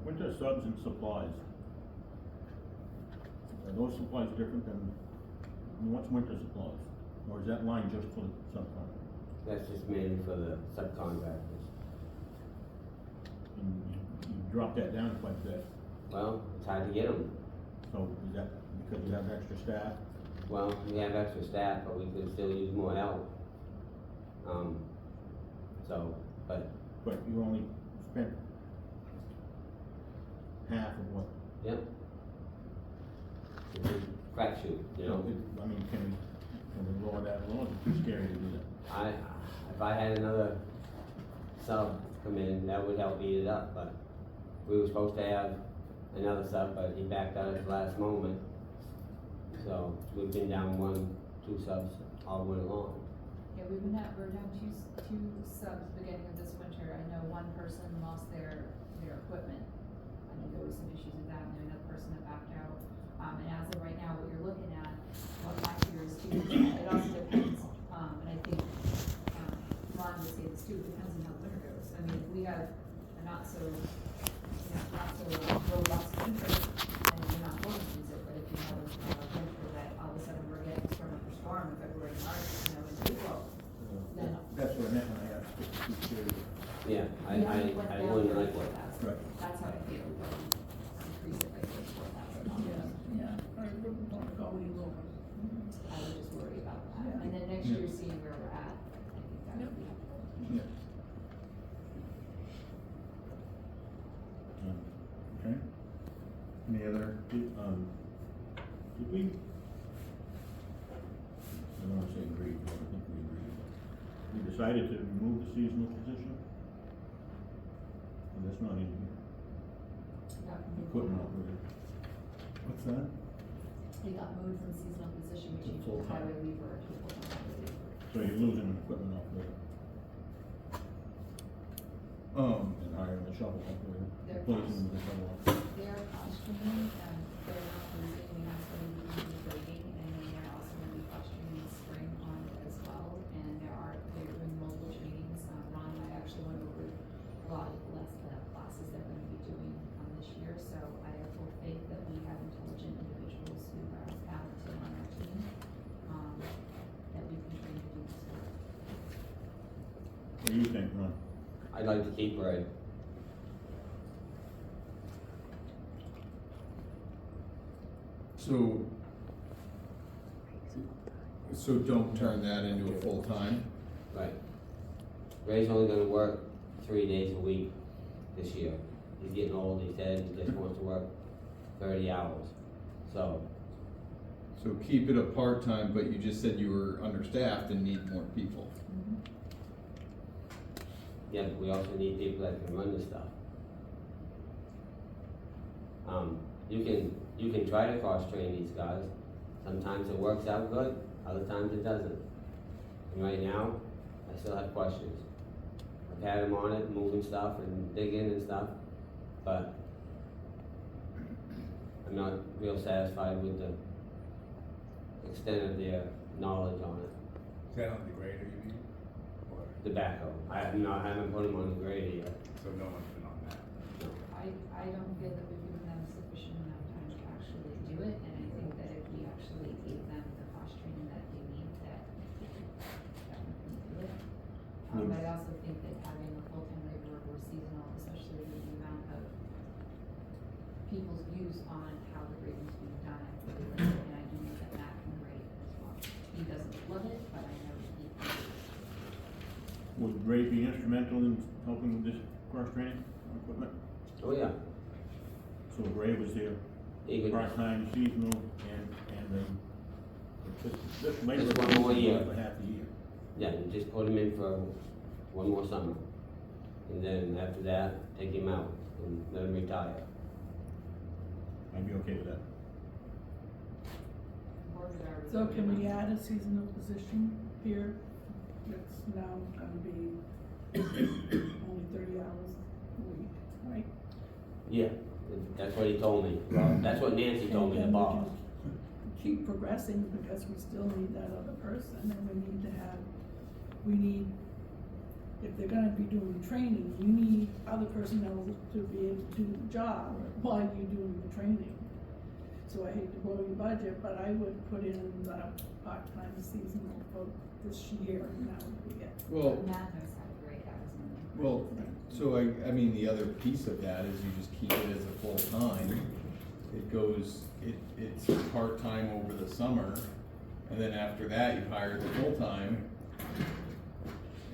Winter subs and supplies. Are those supplies different than, what's winter supplies? Or is that line just for the subcontractor? That's just mainly for the subcontractors. And you drop that down quite a bit, Well, it's hard to get them. so is that because you have extra staff? Well, we have extra staff, but we could still use more help. But, But you only spent half of what? yep. It's a crapshoot, you know? I mean, can we lower that a little? It's too scary to do that. If I had another sub come in, that would help eat it up, but we were supposed to have another sub, but he backed out at the last moment. So we've been down 2 subs all winter long. Yeah, we're down two subs beginning of this winter. I know one person lost their equipment. I think there was some issues with that, and then another person that backed out. And as of right now, what you're looking at, what my fear is too, it also depends, and I think, Ron would say this too, it depends on how winter goes. I mean, if we have a not so robust winter, and we're not going to use it, but if you have a winter that all of a sudden we're getting storm after storm in February, March, in April, then. That's what I meant when I asked if it's too scary. Yeah, I wouldn't like it. Right. That's how I feel, but increase it by $4,000. Yeah, I wouldn't wanna go any lower. I would just worry about that. Yeah. And then next Yeah. year, seeing where we're at, I think that would be helpful. Yeah. Okay. Any other? Did we, I don't wanna say agreed, but I think we agreed. We decided to remove the seasonal position? And that's not in here. Equipment operator. What's that? We got moved from seasonal position, we To changed to full-time. highway weaver to full-time highway weaver. So you're losing an equipment operator and hiring a shovel operator, They're replacing with a shovel operator. They're costuming, they're not losing, we have somebody who's going to be grading, and then they're also going to be costuming in spring on it as well, and they're doing multiple trainings. Ron and I actually went over a lot of the classes they're going to be doing, this year, so I have full faith that we have intelligent individuals who are talented on our team, that we can train to do this work. What do you think, Ron? I'd like to keep Ray. So don't turn that into a full-time? Right. Ray's only gonna work 3 days a week this year. he's getting old, he said, he just wants to work 30 hours, so. So keep it a part-time, but you just said you were understaffed and need more people. Yeah, but we also need people that can run the stuff. You can try to cross-train these guys. Sometimes it works out good, other times it doesn't. And right now, I still have questions. I've had them on it, moving stuff and digging and stuff, but I'm not real satisfied with the extent of their knowledge on it. Is that on the grader, you mean? Or, The backhoe, I haven't put them on the grader yet. so no one's been on that? I don't feel that we've given them sufficient amount of time to actually do it, and I think that if we actually gave them the cross training that they need, that would do it. But I also think that having a full-time laborer or seasonal, especially with the amount of people's views on how the grading's being done, I really like it, and I do think that Matt can grade as well. He doesn't love it, but I know he can. Would Ray be instrumental in helping with this cross-training on equipment? Oh, yeah, So if Ray was there, he could, part-time, seasonal, and this labor. Just one more year. For half the year. yeah, you just put him in for one more summer. And then after that, take him out and let him retire. I'd be okay with that. Board would already So do can it. we add a seasonal position here? It's now gonna be only 30 hours a week, right? Yeah, that's what he told me. That's what Nancy told me, the And then we boss. can keep progressing because we still need that other person and we need, if they're gonna be doing training, you need other personnel to be able to do the job while you're doing the training. So I hate to blow your budget, but I would put in the part-time seasonal for this year and that would be it. Well, Matt knows how to grade, that was in well, so I mean, the other piece of that is you just keep it as a full-time. It goes, it's part-time over the summer, and then after that, you hire the full-time.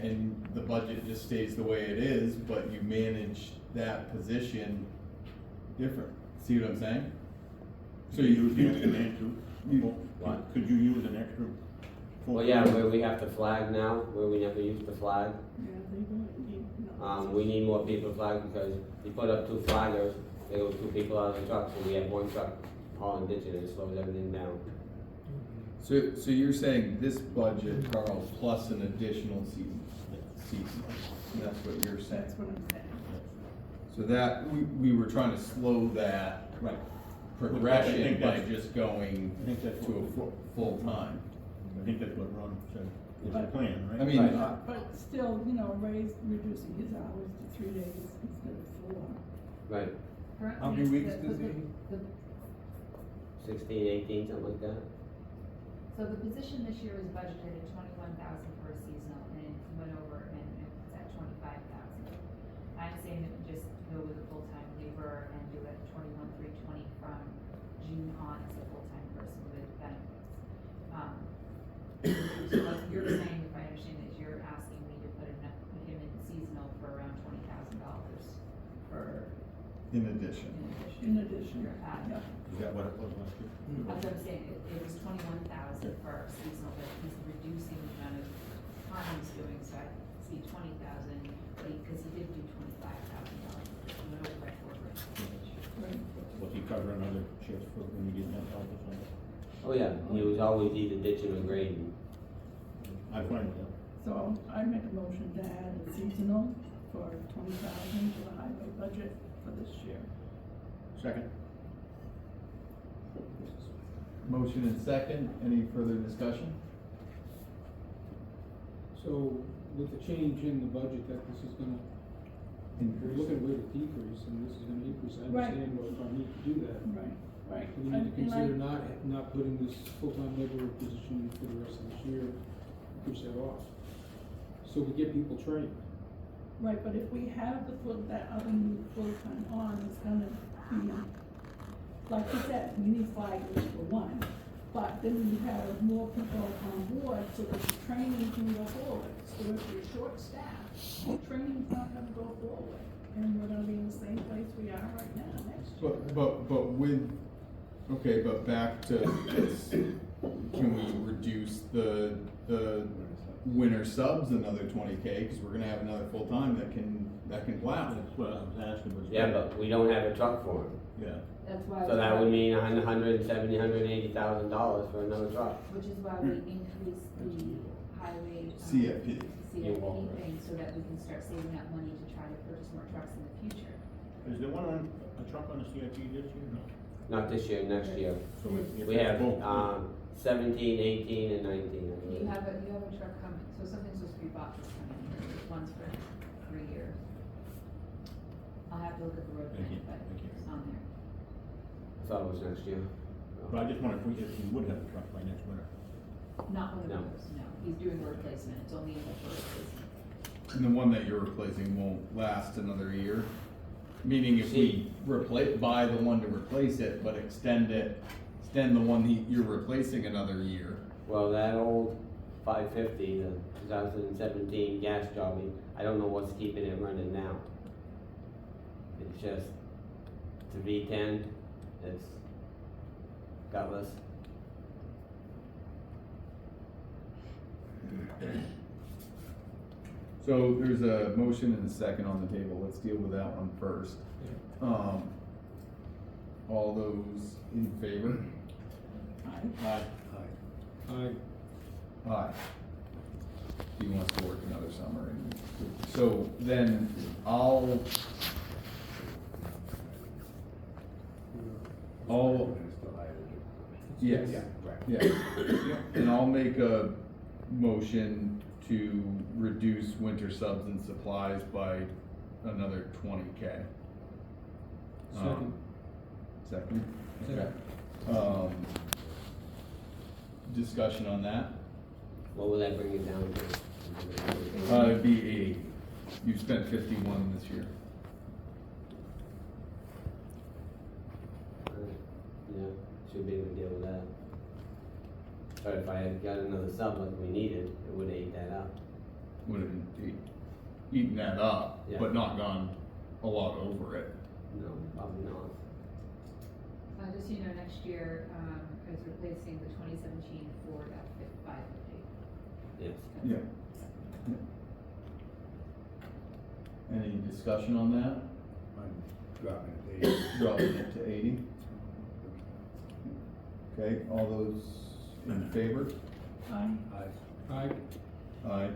And the budget just stays the way it is, but you manage that position different. See what I'm saying? So Could you you, use the extra man too? you- What? Could you use an extra? Well, yeah, where we have to flag now, where we never used to flag. Yeah, they really need, We need more people to flag because you put up 2 flaggers, there go 2 people out of the truck, so we have 1 truck hauling ditches and it slows everything down. so you're saying this budget, Carl, plus an additional season? That's what you're saying? that's what I'm saying. So that, we were trying to slow that Right. progression I think by that's- just going I think that's to a what, full-time. I think that's what Ron said, is the plan, right? I mean, Right. But still, Ray's reducing his hours to 3 days instead of 4. Right, Currently, How many it's weeks the- does the- he- the- 16, 18, something like that. So the position this year was budgeted at 21,000 for a seasonal, and it went over and it's at 25,000. I'm saying that we just go with a full-time laborer and do it 21,320 from June on as a full-time person with benefits. So what you're saying, if I understand it, is you're asking me to put him in seasonal for around $20,000 for, in addition. In addition, You're at- yeah. Is that what it was last year? That's what I'm saying, it was 21,000 for seasonal, but he's reducing the amount of time he's doing, so I see 20,000, but because he did do $25,000, he went over by 4 grand. Right. Was he covering other shifts for when he didn't have help or something? Oh, yeah, he was always either ditching or grading. I'm fine with that. So I make a motion to add a seasonal for 20,000 to the highway budget for this year. Second? Motion and second, any further discussion? So with the change in the budget that this is gonna, we're Increase. looking with a decrease and this is gonna increase, I Right. understand what our need to do that. Right, right. We need to consider not putting this full-time laborer position for the rest of this year, push that off. So we get people trained. Right, but if we have that other new full-time on, it's gonna be, like you said, we need flaggers for one. But then we have more people on board so that the training can go forward. So if you're short-staffed, the training's not gonna go forward. and we're gonna be in the same place we are right now next year. But with, okay, but back to this, can we reduce the winter subs another 20K, cause we're gonna have another full-time that can plow. That's what I was asking, was. Yeah, but we don't have a truck for him. Yeah, That's why. So that would mean $180,000 for another truck. Which is why we increased the highway. CFP. CFP thing, so that we can start saving that money to try to purchase more trucks in the future. is there one on, a truck on the CIP this year? No. Not this year, next year. So if We it's have, both- 17, 18, and 19, I You believe. have a truck coming, so something's supposed to be bought that's coming, one's for 3 years. I'll have to look at the road Thank plan, you, but thank you. it's on there. I thought it was next year. But I just wonder if we would have a truck by next winter. Not one No. of those, no, he's doing a replacement, it's only a replacement. And the one that you're replacing won't last another year? Meaning if we buy the one to replace it, but extend the one you're replacing another year. Well, that old 550, the 2017 gas jobbing, I don't know what's keeping it running now. It's just, it's a V10, it's gutless. So there's a motion and a second on the table, let's deal with that one first. All those in favor? Aye. Aye. He wants to work another summer, and, so then I'll, yes, Yeah, right. yeah, and I'll make a motion to reduce winter subs and supplies by another 20K. Second. Second? Okay. Second. Discussion on that? What will that bring it down to? It'd be 80. You spent 51 this year. Yeah, should be able to deal with that. But if I had got another sub like we needed, it would have ate that up. Would have eaten that up, Yeah. but not gone a lot over it. No, probably not. Just so you know, next year, is replacing the 2017 Ford F-550. Yes. Yeah. Any discussion on that? I'm dropping it to 80. Dropping it to 80? Okay, all those in favor? Aye. Aye. Aye.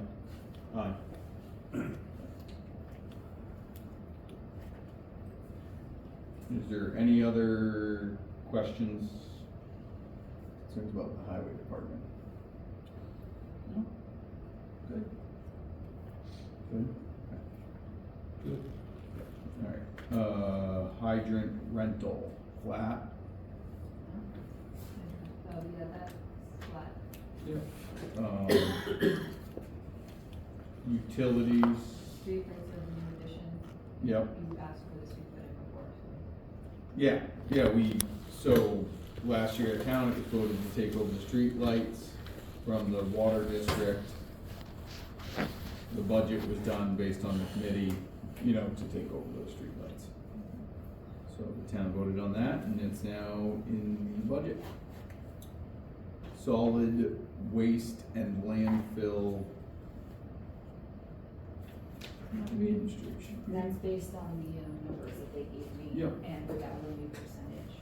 Aye. Is there any other questions, concerns about the highway department? No. Good. Good? Good. Alright, hydrant rental, flat, Oh, yeah, that's flat. Yeah. Utilities, Street rates are the new addition. yep, You asked for this, we put it before, so. so last year at town, it was voted to take over the street lights from the water district. The budget was done based on the committee, to take over those street lights. So the town voted on that, and it's now in the budget. Solid waste and landfill administration. That's based on the numbers that they gave me. Yep. And without a new percentage.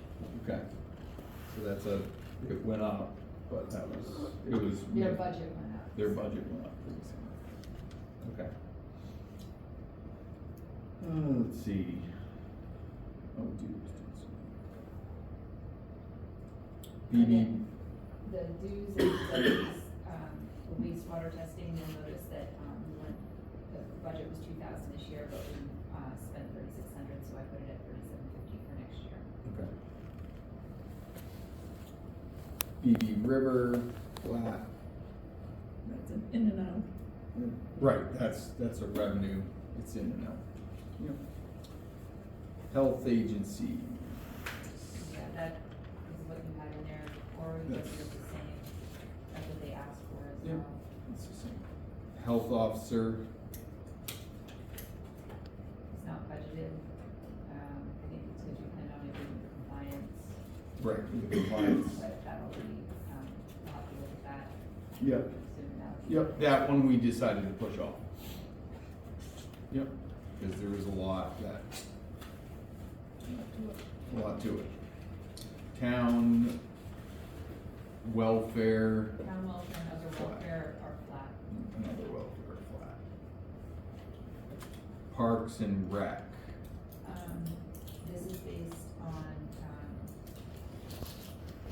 Okay, so it went up, but it was. Their budget went up. Their budget went up. Okay. Let's see. Oh, dues. And BB, then the dues and studies, the wastewater testing, you'll notice that, the budget was 2,000 this year, but we, spent 3,600, so I put it at 3,750 for next year. okay. BB River, flat. That's an in and out. Right, that's a revenue, it's in and out. Yep. Health agency, Yeah, that is what you had in there, or the budget is the same, that's what they asked for as Yep. well. it's the same. Health officer, It's not budgeted Right, compliance. But that'll be, we'll have to look at that Yep, soon now. yep, that one we decided to push off. Yep, because there was a lot to it. Town welfare, Town welfare and other Flat. welfare are flat. another welfare flat. Parks and rec, This is based on,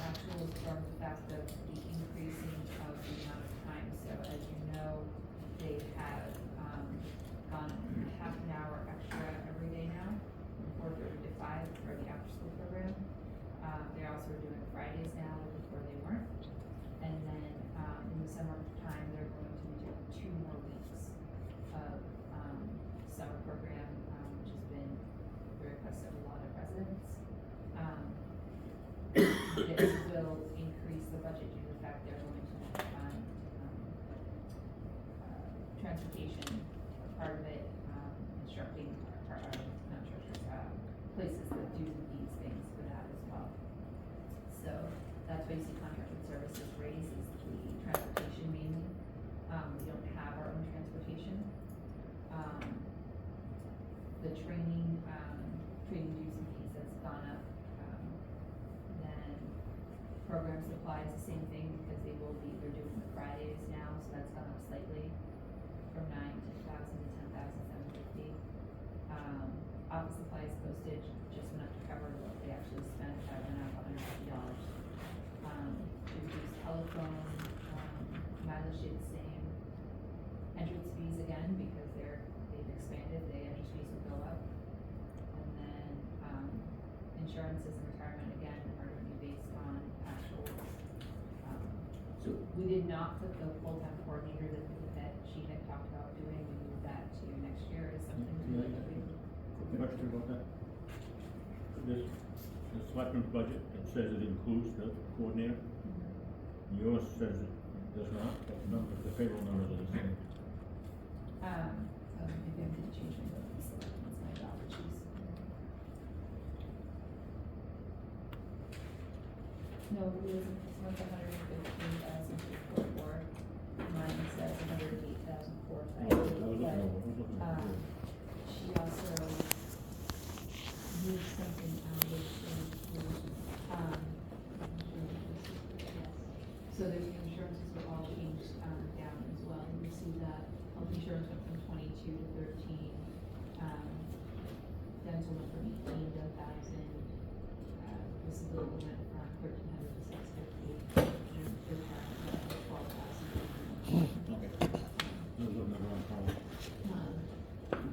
actuals from the fact of the increasing of the amount of time. So as you know, they have, gone half an hour extra every day now, from 4:30 to 5 for the after-school program. They're also doing Fridays now, where before they weren't. And then, in the summertime, they're going to be doing 2 more weeks of, summer program, which has been the request of a lot of residents. This will increase the budget due to the fact they're going to fund, transportation, part of it, instructing, not instructors, places that do these things for that as well. So that's why you see contracted services raises the transportation mainly. We don't have our own transportation. The training, training dues and fees has gone up. Then program supplies, the same thing, because they're doing the Fridays now, so that's gone up slightly from 9,000 to 10,750. Office supplies, postage, just enough to cover what they actually spent, that went up $150. Reduced telephone, mileage stayed the same. Entrance fees again, because they've expanded, the entrance fees will go up. And then, insurances and retirement again are gonna be based on actuals. so, We did not put the full-time coordinator that she had talked about doing, we moved that to next year as something that we like to do. Question about that? This, the selectmen's budget, it says it includes the coordinator, yours says it does not, that's not, the payroll numbers are the same. Maybe I'm gonna change my vote, so that's my apologies. No, it was, it's like 115,644, mine says 108,450. I was looking over. She also moved something out of so there's the insurances were all changed, down as well. You see that health insurance went from 22 to 13, dental went from 18 to 1,000, disability went from 1,300 to 650, and retirement went from 12,000. Okay. Those are the wrong column.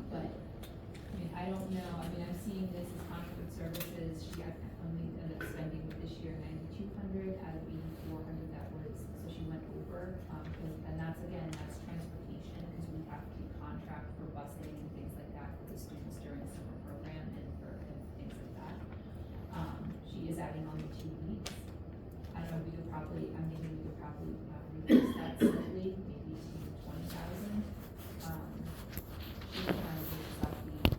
But, I mean, I don't know, I mean, I'm seeing this as contracted services, she got only ended up spending this year 9,200 out of 8,400, that was, so she went over, and that's, again, that's transportation, because we have to keep contract for busing and things like that for the students during the summer program and things like that. She is adding on the 2 weeks. I don't know, we could probably, maybe we could probably, reduce that slightly, maybe to 20,000. She was trying to use up the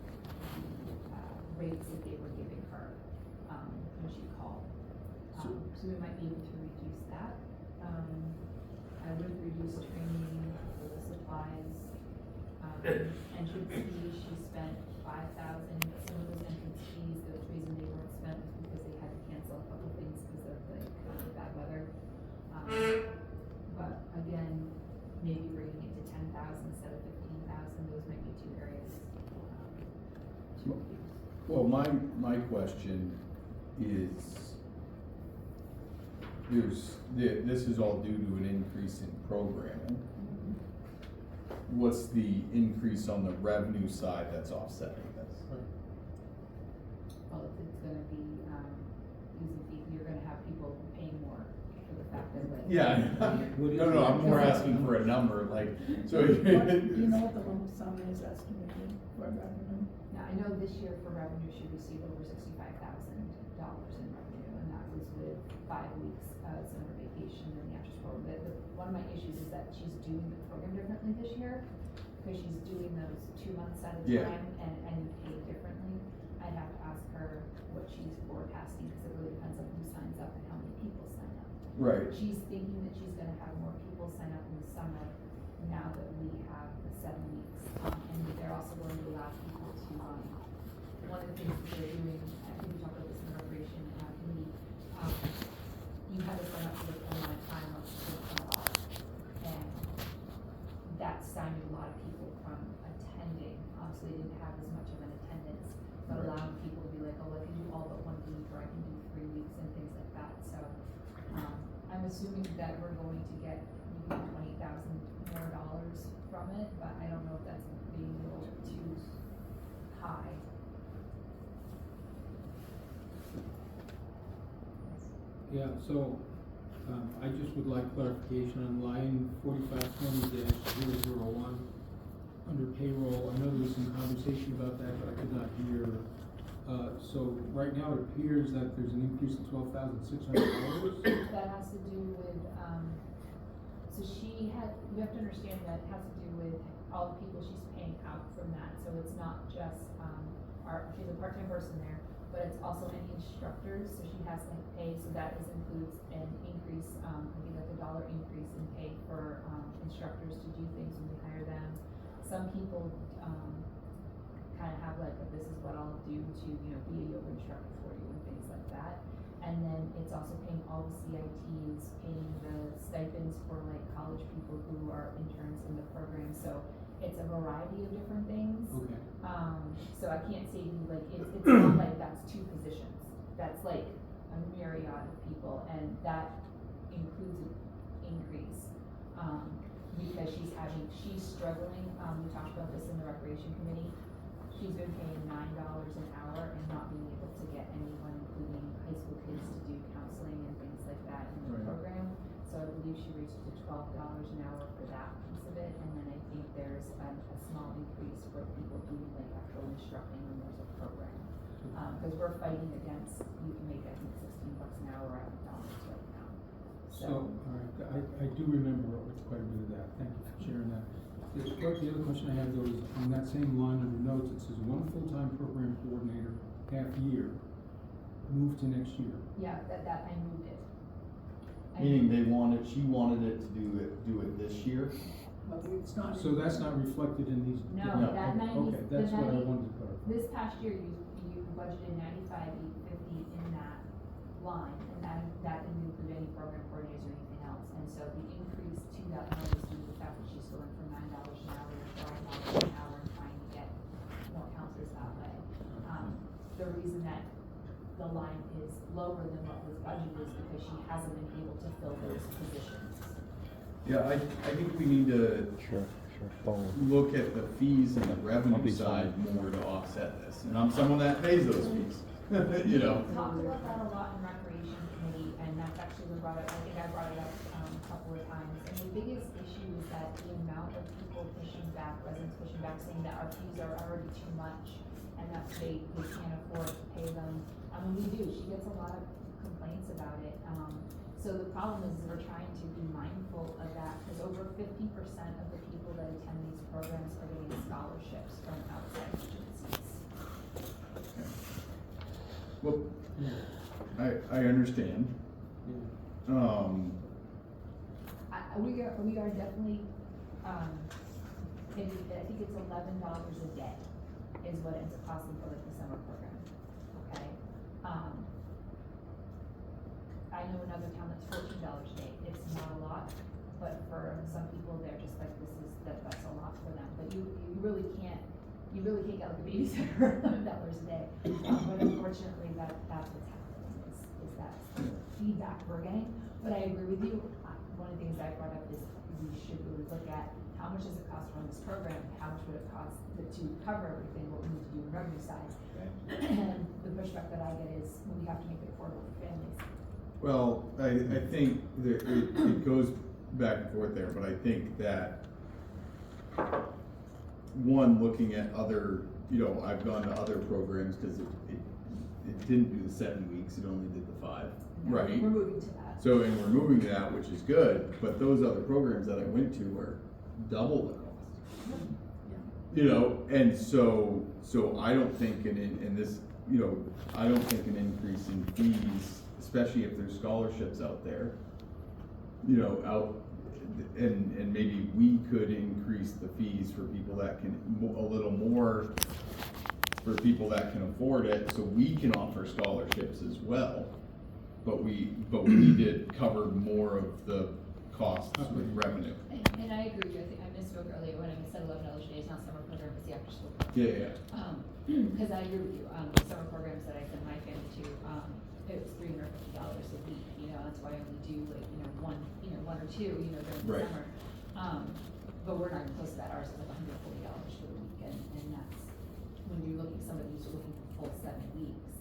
rates that they were giving her, when she called. So we might be able to reduce that. I would reduce training, for the supplies, entrance fees, she spent 5,000, but some of those entrance fees, the reason they weren't spent was because they had to cancel a couple things because of the bad weather. But again, maybe bringing it to 10,000 instead of 15,000, those might be 2 areas, to reduce. well, my question is, this is all due to an increase in programming. What's the increase on the revenue side that's offsetting this? Well, if it's gonna be, using fees, you're gonna have people paying more for the fact that like. Yeah, no, I'm more asking for a number, like, so. Do you know what the lump sum is estimated for revenue? Now, I know this year for revenue, she received over $65,000 in revenue, and that was with 5 weeks, summer vacation and the after school. One of my issues is that she's doing the program differently this year, because she's doing those 2 months at a Yeah. time and paid differently. I'd have to ask her her what she's forecasting, because it really depends on who signs up and how many people sign up. Right. She's thinking that she's gonna have more people sign up in the summer now that we have the 7 weeks. And they're also going to allow people to, one of the things that they're doing, I think we talked about this in the recreation committee, you have to sign up for the amount of time up to $12. And that stymied a lot of people from attending, so they didn't have as much of an attendance, but Right. allowing people to be like, oh, I can do all but 1 week, or I can do 3 weeks and things like that, so. I'm assuming that we're going to get maybe $20,000 more from it, but I don't know if that's being a little too high. Yeah, so, I just would like clarification on line 4520-001, under payroll. I know there was some conversation about that, but I could not hear. So right now it appears that there's an increase of $12,600. That has to do with, so you have to understand that it has to do with all the people she's paying out from that, so it's not just, she's a part-time person there, but it's also any instructors, so she has to pay, so that includes an increase, I think like $1 increase in pay for, instructors to do things when we hire them. Some people, kind of have like, this is what I'll do to, be a yoga instructor for you and things like that. And then it's also paying all the CITs, paying the stipends for like college people who are interns in the program. So it's a variety of different things. Okay. So I can't say to you like, it's not like that's 2 positions. That's like a myriad of people, and that includes an increase. Because she's struggling, we talked about this in the recreation committee. She's been paying $9 an hour and not being able to get anyone, including high school kids, to do counseling and things like that in the Right. program. So I believe she reached to $12 an hour for that piece of it, and then I think there's a small increase for people doing like actual instructing when there's a program. Because we're fighting against, you can make I think $16 an hour at McDonald's right now. So, all right, I do remember quite a bit of that. Thank you for sharing that. The other question I have though is, on that same line under notes, it says 1 full-time program coordinator, half year, moved to next year. Yeah, that I moved it. Meaning she wanted it to do it this year? But it's not. So that's not reflected in these? No, No. that 90, Okay, that's the what I 90 wanted to clarify. This past year, you budgeted $95,850 in that line, and that didn't include any program coordinators or anything else. And so the increase to that line is due to the fact that she's going from $9 an hour to $12 an hour and trying to get more counselors that way. The reason that the line is lower than what was budgeted is because she hasn't been able to fill those positions. Yeah, I think we need to look at the fees and the revenue side more to offset this. And I'm someone that pays those fees, We talked about that a lot in recreation committee, and that's actually been brought up, I think I brought it up a couple of times. And the biggest issue is that the amount of people pushing back, residents pushing back, saying that our fees are already too much, and that they can't afford to pay them. I mean, we do, she gets a lot of complaints about it. So the problem is we're trying to be mindful of that, because over 50% of the people that attend these programs are getting scholarships from outside agencies. Well, I understand. Yeah. We are definitely, I think it's $11 a day is what it ends up costing for like the summer program, okay? I know another town that's $14 a day, it's not a lot, but for some people, they're just like, that's a lot for them, but you really can't get like a babysitter for $11 a day. But unfortunately, that's what's happening, is that's the feedback we're getting. But I agree with you, one of the things I brought up is we should really look at how much does it cost to run this program, how much would it cost to cover everything, what we need to do on the revenue side. And the pushback that I get is, we have to make it affordable for families. Well, I think that it goes back and forth there, but I think that looking at other, I've gone to other programs because it didn't do the 7 weeks, it only did the 5, Now, right? We're moving to that. So, and we're moving to that, which is good, but those other programs that I went to were double the cost. And so I don't think, and this, you know, I don't think an increase in fees, especially if there's scholarships out there, you know, and maybe we could increase the fees for people that can, a little more for people that can afford it, so we can offer scholarships as well. But we need to cover more of the costs with revenue. And I agree, I think I misspoke earlier when I said 11 eligibility, it's not summer program, it's the after school program. Yeah. Cause I agree with you, the summer programs that I send my family to, it was $350 a week, you know, that's why I only do like, one or two, during the Right. summer. But we're not even close to that, ours is like $140 for the week, and that's, when you're looking, somebody who's looking for full 7 weeks,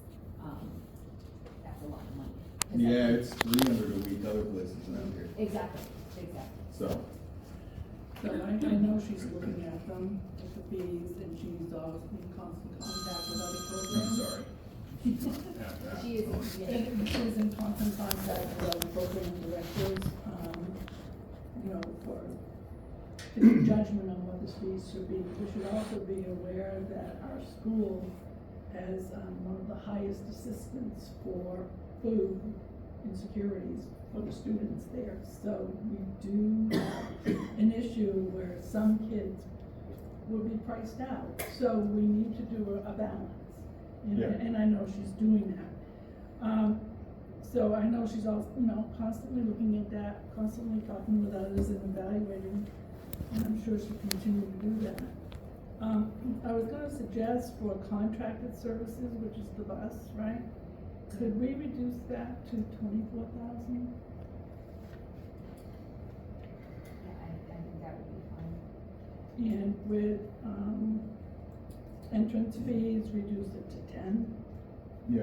that's a lot of money. 'Cause Yeah, it's 300 a week other places around here, Exactly. so. So I know she's looking at them, at the fees, and she's in constant contact with other programs. I'm sorry. She is, yeah. And she's in constant contact with other program directors, for the judgment on what the fees should be. We should also be aware that our school has, one of the highest assistance for food insecurities for the students there. So we do have an issue where some kids will be priced out. So we need to do a balance. Yeah. And I know she's doing that. So I know she's also, constantly looking at that, constantly talking with others and evaluating, and I'm sure she'll continue to do that. I was gonna suggest for contracted services, which is the bus, right? Could we reduce that to 24,000? Yeah, I think that would be fine. And with, entrance fees, reduce it to 10, Yeah,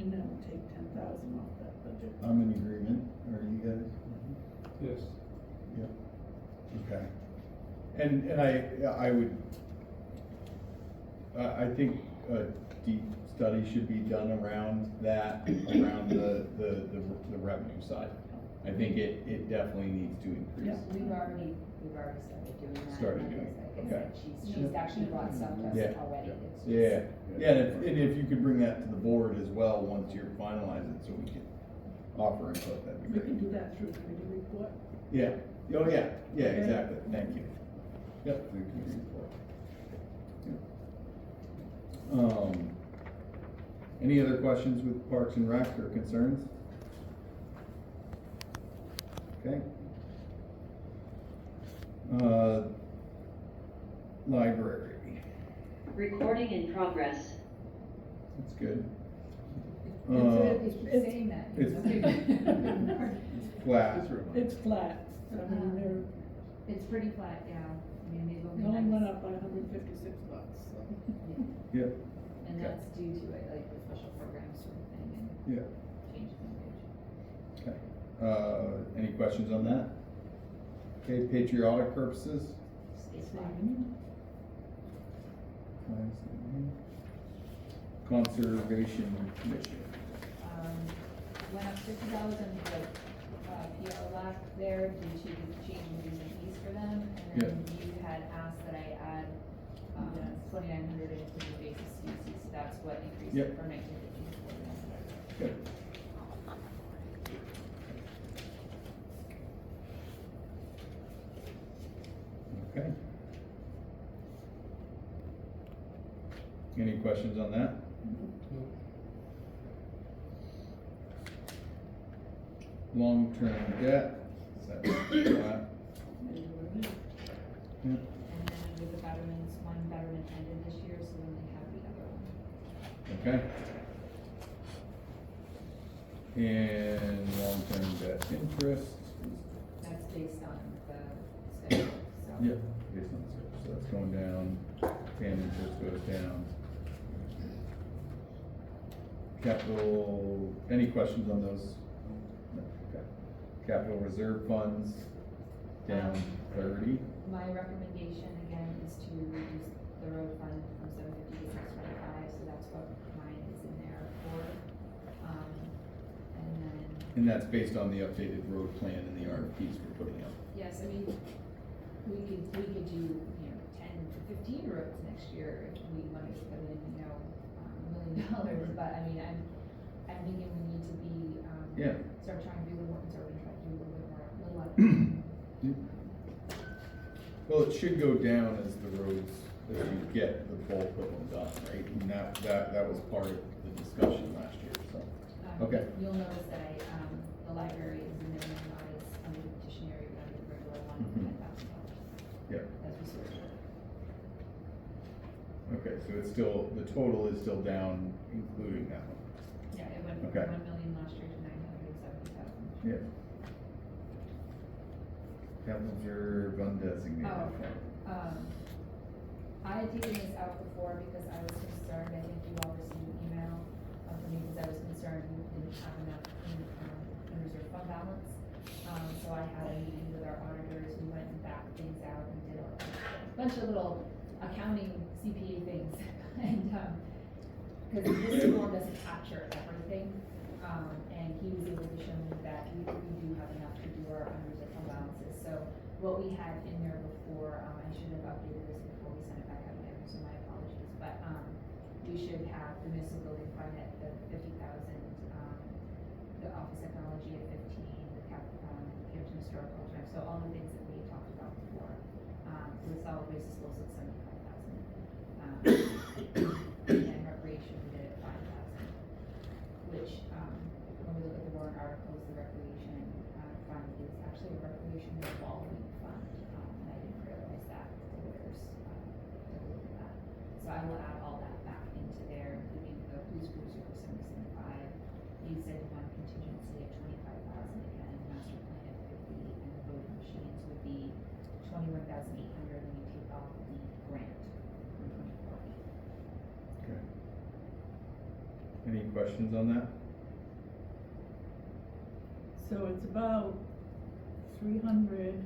and then we'll take 10,000 off that budget. I'm in agreement, are you guys? Yes. Okay. And I would, I think a deep study should be done around that, around the revenue side. I think it definitely needs to increase. Yeah. We've already started doing that. Started and doing like I it, said, okay. she's actually brought stuff to us Yeah. already. It's just- Yeah, and if you could bring that to the board as well, once you're finalizing, so we can offer input, that'd be We can great. do that through committee report. Yeah, oh, yeah, Okay. exactly, thank you. Yep, we can report. Any other questions with Parks and Rec or concerns? Okay. Library, Recording in progress. that's good. It's saying that. It's flat. It's flat, so I mean, It's pretty flat, yeah. I mean, maybe it only went up by $156, so. Yep, And that's due to it, like the special programs sort of thing and yeah, change in wage. okay. Any questions on that? Okay, patriotic purposes? Stays flat. Conservation Commission. Went up $50 in the PR lack there due to the change in dues and fees for them. And then you had asked that I add, Yes. 2,900 into the basis species, so that's what increased Yep. it from 1950 to 4,900. Good. Okay. Any questions on that? Long-term debt, is that flat? Yep. And then with the veterans, one veteran ended this year, so then they have the other one. Okay. And long-term debt interest. That's based on the schedule, so. Yep. Based on the schedule, so that's going down, and interest goes down. Capital, any questions on those? No, okay. Capital reserve funds, down 30. My recommendation again is to reduce the road fund from 750 to 625, so that's what mine is in there for. And then, And that's based on the updated road plan and the RFPs we're putting out. yes, I mean, we could do, 10 to 15 roads next year if we wanted to put in, $2 million, but I mean, I'm thinking we need to be, Yeah. start trying to be a little more conservative, try to do a little bit more, a little less. Well, it should go down as the roads, as we get the bulk of them done, right? And that was part of the discussion last year, so. Okay. You'll notice that the library is in there, not as under the petition area, but under the regular one, Mhm. $10,000. Yeah. As we sort of. Okay, so it's still, the total is still down, including that one. Yeah, it went from Okay. 1 million last year to 970,000. Yeah. Capital reserve undesignated. I had taken this out before because I was concerned, I think you all received an email from me because I was concerned we didn't have enough in reserve fund balance. So I had a meeting with our auditors, we went and backed things out and did a bunch of little accounting CPA things. And, cause this form doesn't capture everything, and he was able to show me that we do have enough to do our unreserved fund balances. So what we had in there before, I should have updated this before we sent it back out there, so my apologies, but, we should have the municipal building fund at the 50,000, the office technology at 15, the campton historical time, so all the things that we had talked about before. The solid waste disposal at 75,000. And recreation, we did at 5,000, which, when we look at the warrant articles, the recreation, fund is actually a recreation revolving fund, and I didn't realize that, the lawyers, took a look at that. So I will add all that back into there, including the police cruiser for 775, the $71 contingency at 25,000 again, master plan at 50, and the voting machines would be 21,800 when you take off the grant from 2040. Okay. Any questions on that? So it's about 314,000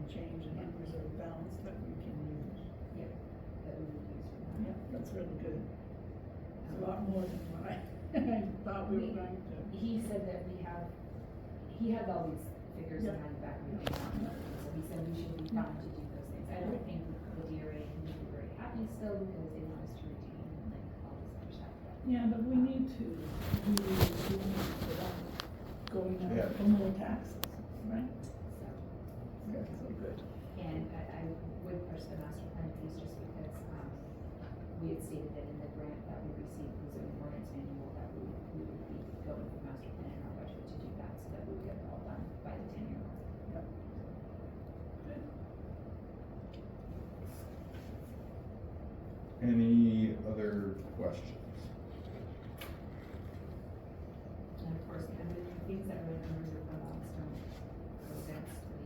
change in unreserved balance that we can use. Yeah, that we would use for that. Yeah, that's really good. It's a lot more than what I thought we were going to. He said that he had all these figures Yeah. behind the back of the account, so he said we should be fine to do those things. I don't think the DRA can be very happy still because they want us to retain like all this other stuff. Yeah, but we need to, without going Yeah. out for more taxes, right? So, Yeah. So good. and I would push the master plan piece just because, we had stated that in the grant that we received, the zoning ordinance manual, that we would be going for master plan in our budget to do that, so that we would get it all done by the 10-year mark. Yep. Good. Any other questions? And of course, the things that are in unreserved fund balance don't go against the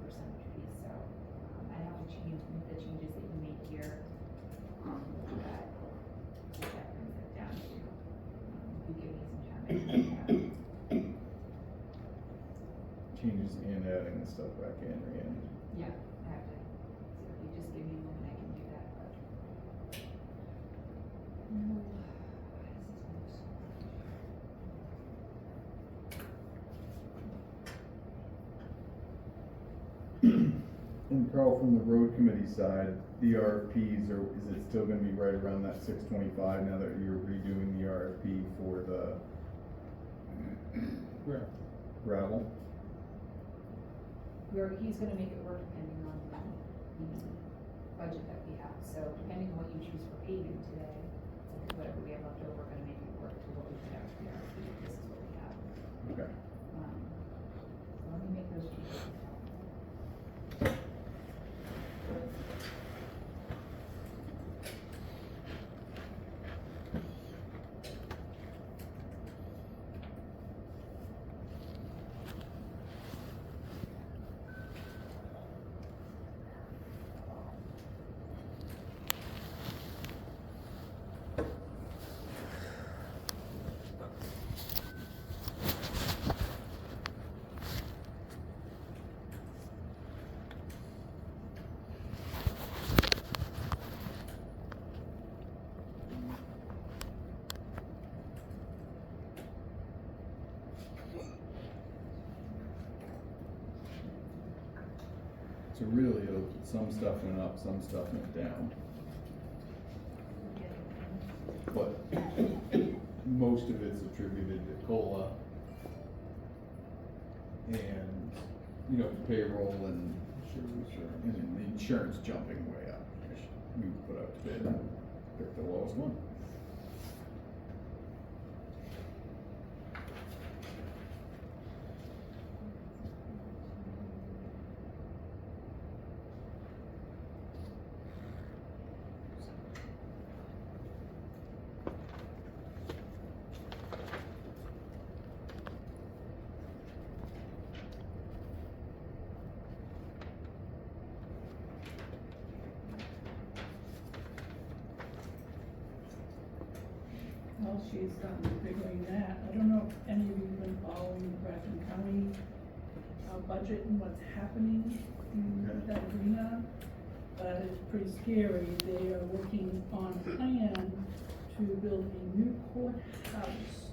percentage piece, so, I have to change, make the changes that you made here, that brings it down to, you give me some time. Changes and adding the stuff back in, re-in. Yeah, I have to, so if you just give me a moment, I can do that, but. No, why does this move so much? And Carl, from the road committee side, the RFPs, is it still gonna be right around that 625 now that you're redoing the RFP for the Correct. gravel? He's gonna make it work depending on the budget that we have, so depending on what you choose for paving today, whatever we have left over, we're gonna make it work to what we put out for the RFP, this is what we have. Okay. So let me make those changes. So really, some stuff went up, some stuff went down. but most of it's attributed to COLA. And, you know, payroll and the insurance jumping way up. We put out the bid, picked the lowest one. Well, she's figuring that. I don't know if any of you have been following Grafton County, budget and what's happening in that arena, but it's pretty scary. They are working on a plan to build a new courthouse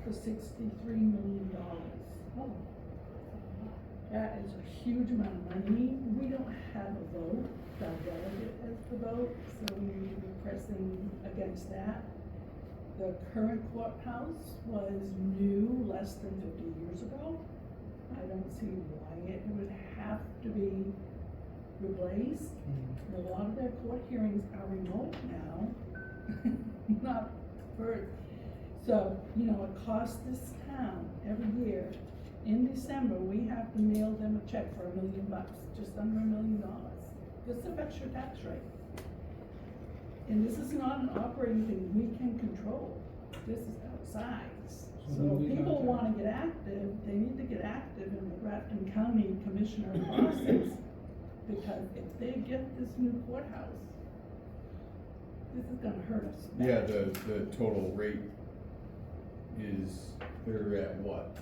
for $63 million. Oh. That is a huge amount of money. We don't have a vote, the delegate has the vote, so we need to be pressing against that. The current courthouse was new less than 50 years ago. I don't see why it would have to be replaced. A lot of their court hearings are remote now, not for, so, you know, it costs this town every year. In December, we have to mail them a check for $1 million, just under $1 million. This affects your tax rate. And this is not an operating thing we can control. This is outside. So if people wanna get active, they need to get active in the Grafton County Commissioner process. Because if they get this new courthouse, this is gonna hurt us. Yeah, the total rate is, they're at what,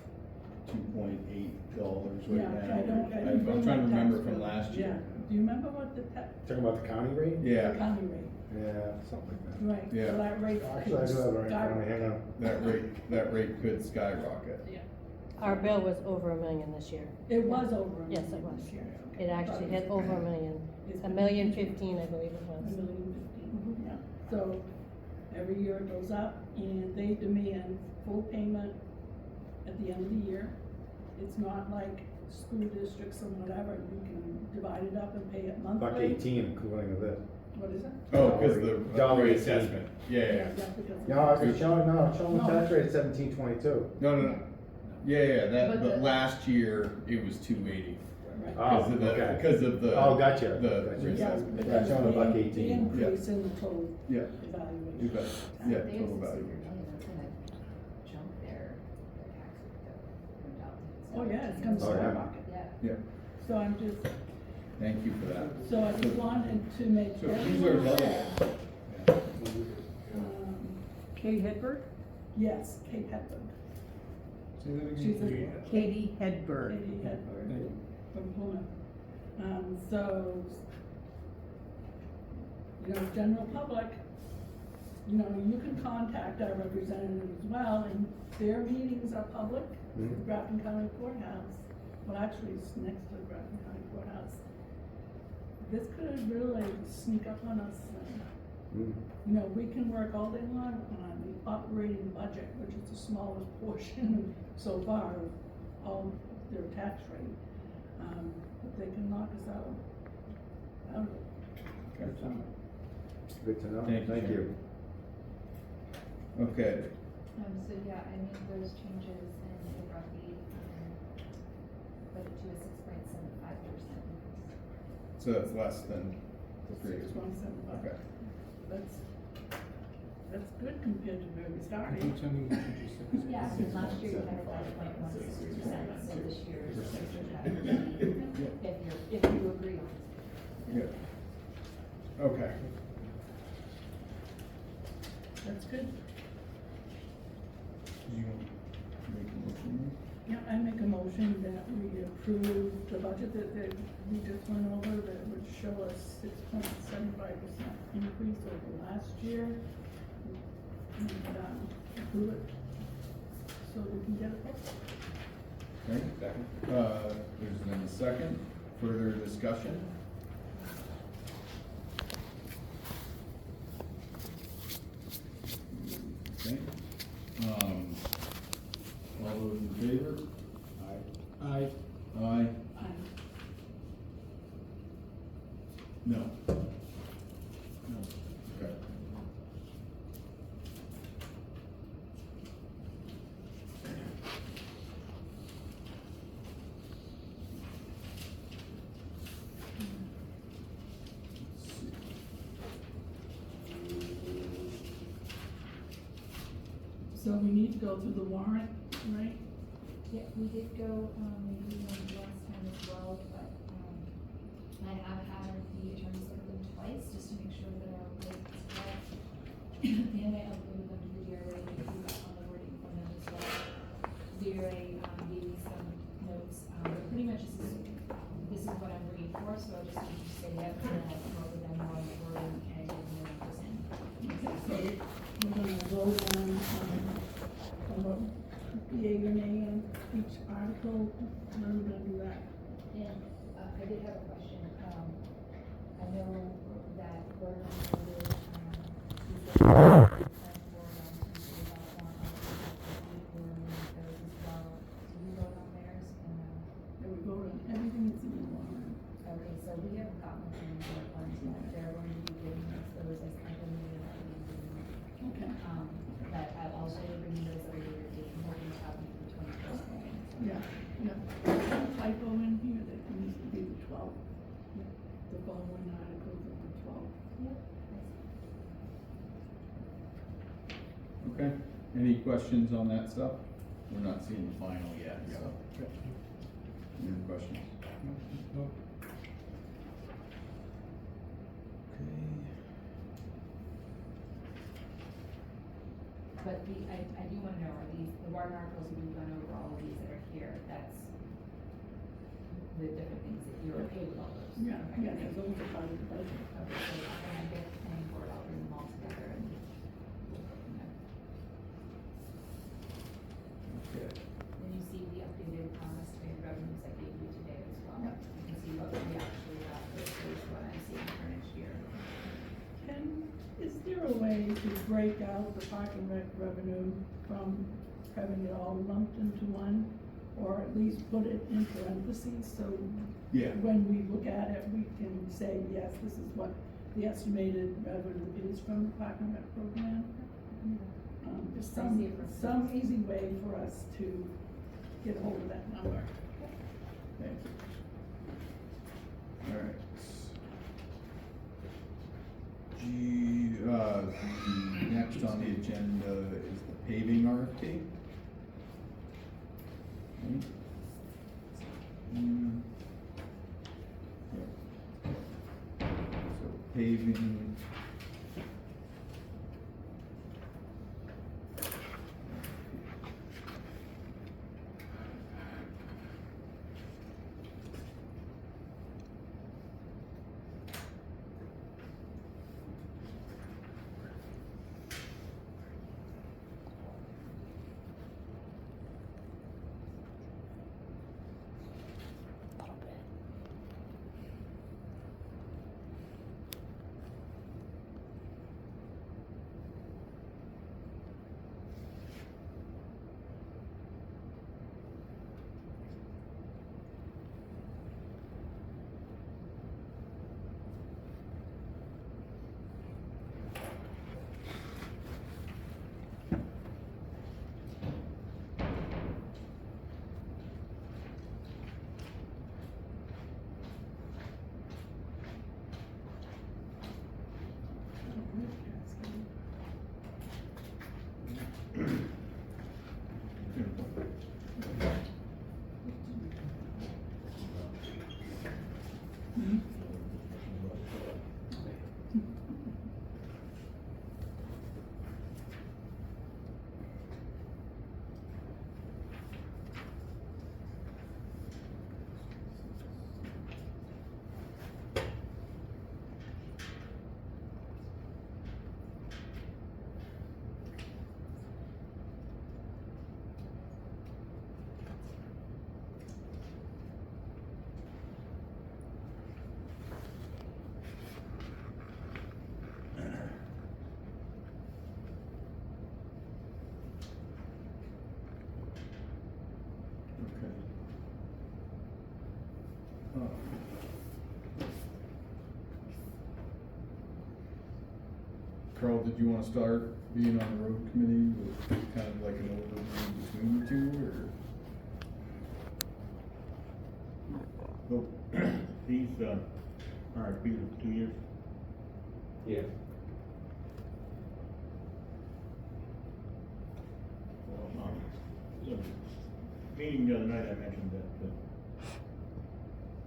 $2.8 right Yeah, now? I don't I'm bring trying to my remember tax from bill. last year. Yeah. Do you remember what the Talking about the county rate? Yeah, county rate? Yeah, something like that. Right, Yeah. so that rate. Actually, I do have it right in front of me, hang on. that rate could skyrocket. Yeah. Our bill was over $1 million this year. It was over. Yes, it was. this year. Okay. It actually hit over $1 million. It's $1,015,000, I believe it was. $1,015,000, yeah. So every year it goes up and they demand full payment at the end of the year. It's not like school districts and whatever, you can divide it up and pay it monthly. $1.18 including of this. What is it? Oh, because the Dollar reassessment, yeah. because No, it's showing, no, it's showing the No. tax rate at 17.22. No, yeah, But but the- last year, it was 280. Right. Oh, okay. Because of the. Oh, gotcha. The Gotcha. Yeah, reassessment. Yeah, because showing a buck the 18. increase in the total Yeah, evaluation. you bet, yeah, There's total $63 value. million that's gonna jump their tax rate, no doubt. Oh, yeah, it's gonna Oh, yeah. skyrocket. Yeah. Yeah, So I'm just, thank you for that. so I just wanted to make So who's everyone our aware. delegate? Kate Hedberg? Yes, Kate Hedberg. Say that She's again. a Katie Hedberg. Katie Hedberg Thank you. from Plymouth. So, you know, general public, you know, you can contact our representative as well, and their meetings are public, Mhm. Grafton County Courthouse. Well, actually, it's next to the Grafton County Courthouse. This could really sneak up on us. Mm. You know, we can work all day long on the operating budget, which is the smallest portion so far of all their tax rate. But they can knock us out of it. Okay. Good to know, Thank you, thank Sharon. you. Okay, So yeah, I made those changes and it brought the, budget to a 6.75% increase. so that's less than the previous one. 6.75. Okay. That's good compared to where we Could started. you tell me what you just said? Yeah, I mean, last year you had a 5.16%, so this year is 6.5%. If you agree on it. Yeah. Okay. That's good. You make a motion? Yeah, I make a motion that we approve the budget that we just went over, that would show a 6.75% increase over last year. And, approve it, so we can get it fixed. Okay. There's then a second, further discussion? No. No. Okay. So we need to go through the warrant, right? Yeah, we did go, maybe last time as well, but, I have had the attorneys look at them twice, just to make sure that our rate is correct. And I uploaded them to the DRA, and feedback on the wording from them as well. DRA, gave me some notes, but pretty much this is what I'm bringing forth, so I just need to say that, and then I'll come up with them on the wording and give them the numbers in. So we're gonna vote on yea or nay on each article, how are we gonna do that? And, I did have a question, I know that Gordon did, he said, for, about one, those as well. Do you vote on theirs? And, Yeah, we vote on everything that's in the warrant. okay, so we haven't gotten the things yet, ones yet, they're going to be giving us those as company and Okay, but I'll also bring those other data, hoping to have them for the 21st meeting. yeah. Typo in here that it needs to be the 12th. The following articles are the 12th. Okay, any questions on that stuff? We're not seeing the final yet, so. Any other questions? No, Okay. But I do wanna know, are these, the warrant articles that we've gone over, all of these that are here, that's the different things that you're okay with all those? Yeah, because those are part of the budget. Okay, so when I get the planning board, I'll bring them all together and. Okay. Then you see the updated, estimated revenues I gave you today as well. Yep. You can see what we actually got versus what I'm seeing for next year. And is there a way to break out the park and rec revenue from having it all lumped into one? Or at least put it in parentheses, so Yeah. when we look at it, we can say, yes, this is what the estimated revenue is from the park and rec program. Just I see it from- some easy way for us to get a hold of that number. Thank you. All right. The next on the agenda is the paving RFP. Okay. So paving. Carl, did you wanna start being on the road committee with kind of like an overview between the two, or? So, these, RFPs are 2 years. Yes. Well, the meeting the other night, I mentioned that,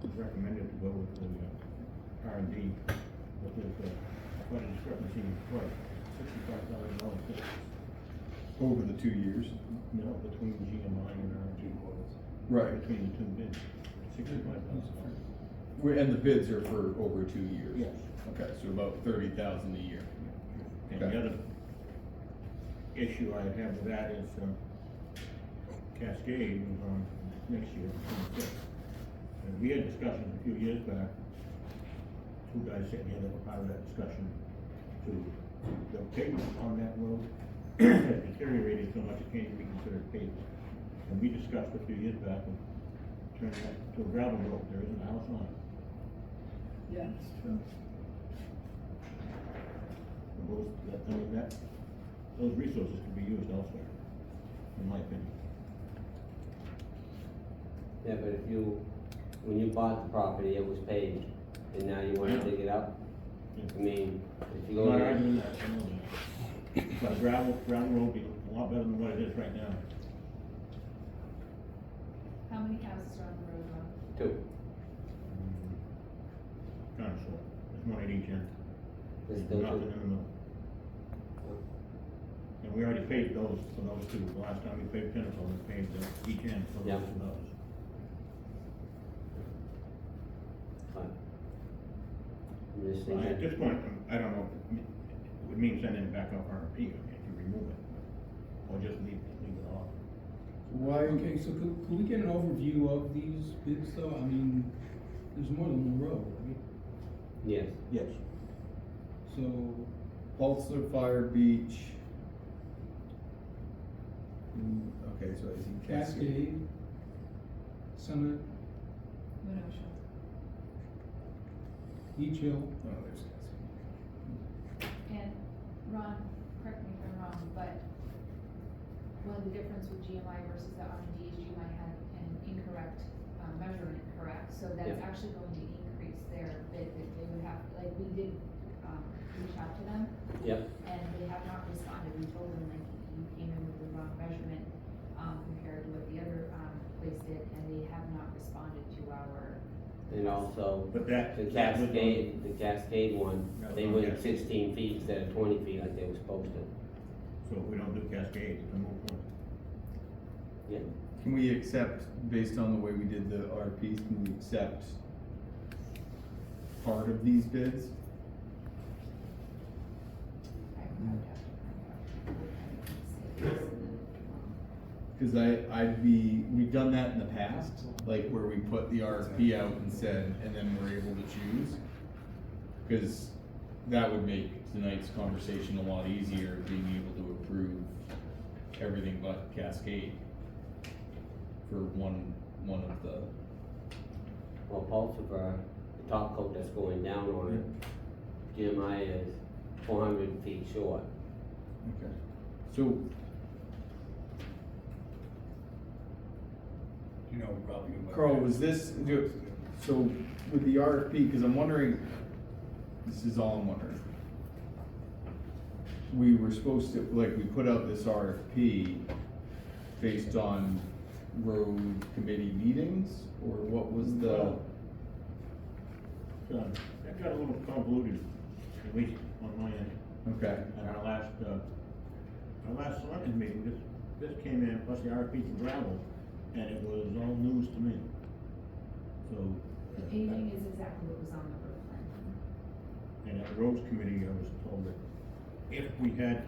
it was recommended to go with the R&D, but there's quite a discrepancy in price, $65,000. Over the 2 years? No, between GMI and R&D quotes. Right. Between the two bids, $65,000. And the bids are for over 2 years? Yes. Okay, so about 30,000 a year. And Okay. the other issue I have with that is, Cascade was on next year, 26. And we had discussions a few years back, two guys sitting here that were part of that discussion, to, the pavement on that road has deteriorated so much it can't even be considered pavement. And we discussed a few years back of turning that to a gravel road, there isn't a house on it. Yeah, it's true. And those resources could be used elsewhere, in my opinion. Yeah, but if you, when you bought the property, it was paved, and now you wanna dig it up? I mean, if you I'm go not there, arguing that, I know that. But a gravel road would be a lot better than what it is right now. How many houses are on the road, Ron? 2, Kinda short, there's one at each end, there's still nothing 2. in the middle. And we already paid those for those two, the last time we paid Pinnacle, we paid each end for Yeah. those $2. Fine. I'm just At thinking, this point, I don't know, it would mean sending it back up RFP if you remove it, or just leave it off. Why? Okay, so could we get an overview of these bids though? I mean, there's more than one road, right? yes, Yes. So, Pulsar, Fire Beach. Okay, so I see Cascade, Summit, Winosha. Beach Hill. Oh, there's Cascade. And Ron, correct me if I'm wrong, but one of the difference with GMI versus the R&D is GMI had an incorrect, measurement, correct? So that's Yeah. actually going to increase their bid, that they would have, like, we did, reach out to them, yep, and they have not responded. We told them, like, you came in with the wrong measurement, compared to what the other, place did, and they have not responded to our. and also, But that. the that was on- Cascade one, That was they on went Cascade. 16 feet instead of 20 feet like they were supposed to. So if we don't do Cascade, it's a move on. Yeah, Can we accept, based on the way we did the RFPs, can we accept part of these bids? I would have to find out. Cause we've done that in the past, like where we put the RFP out and said, and then we're able to choose. Cause that would make tonight's conversation a lot easier, being able to approve everything but Cascade for one of the, well, Pulsifer, the top coat that's going down on it, GMI is 400 feet short. okay. So, You know, probably. what- Carl, was this, so with the RFP, cause I'm wondering, this is all I'm wondering. We were supposed to, like, we put out this RFP based on road committee meetings, or what was the? That got a little convoluted, at least on my end. Okay, At our last selectmen's meeting, this came in, plus the RFP for gravel, and it was all news to me. So. The paving is exactly what was on the road plan. And at the roads committee, I was told that if we had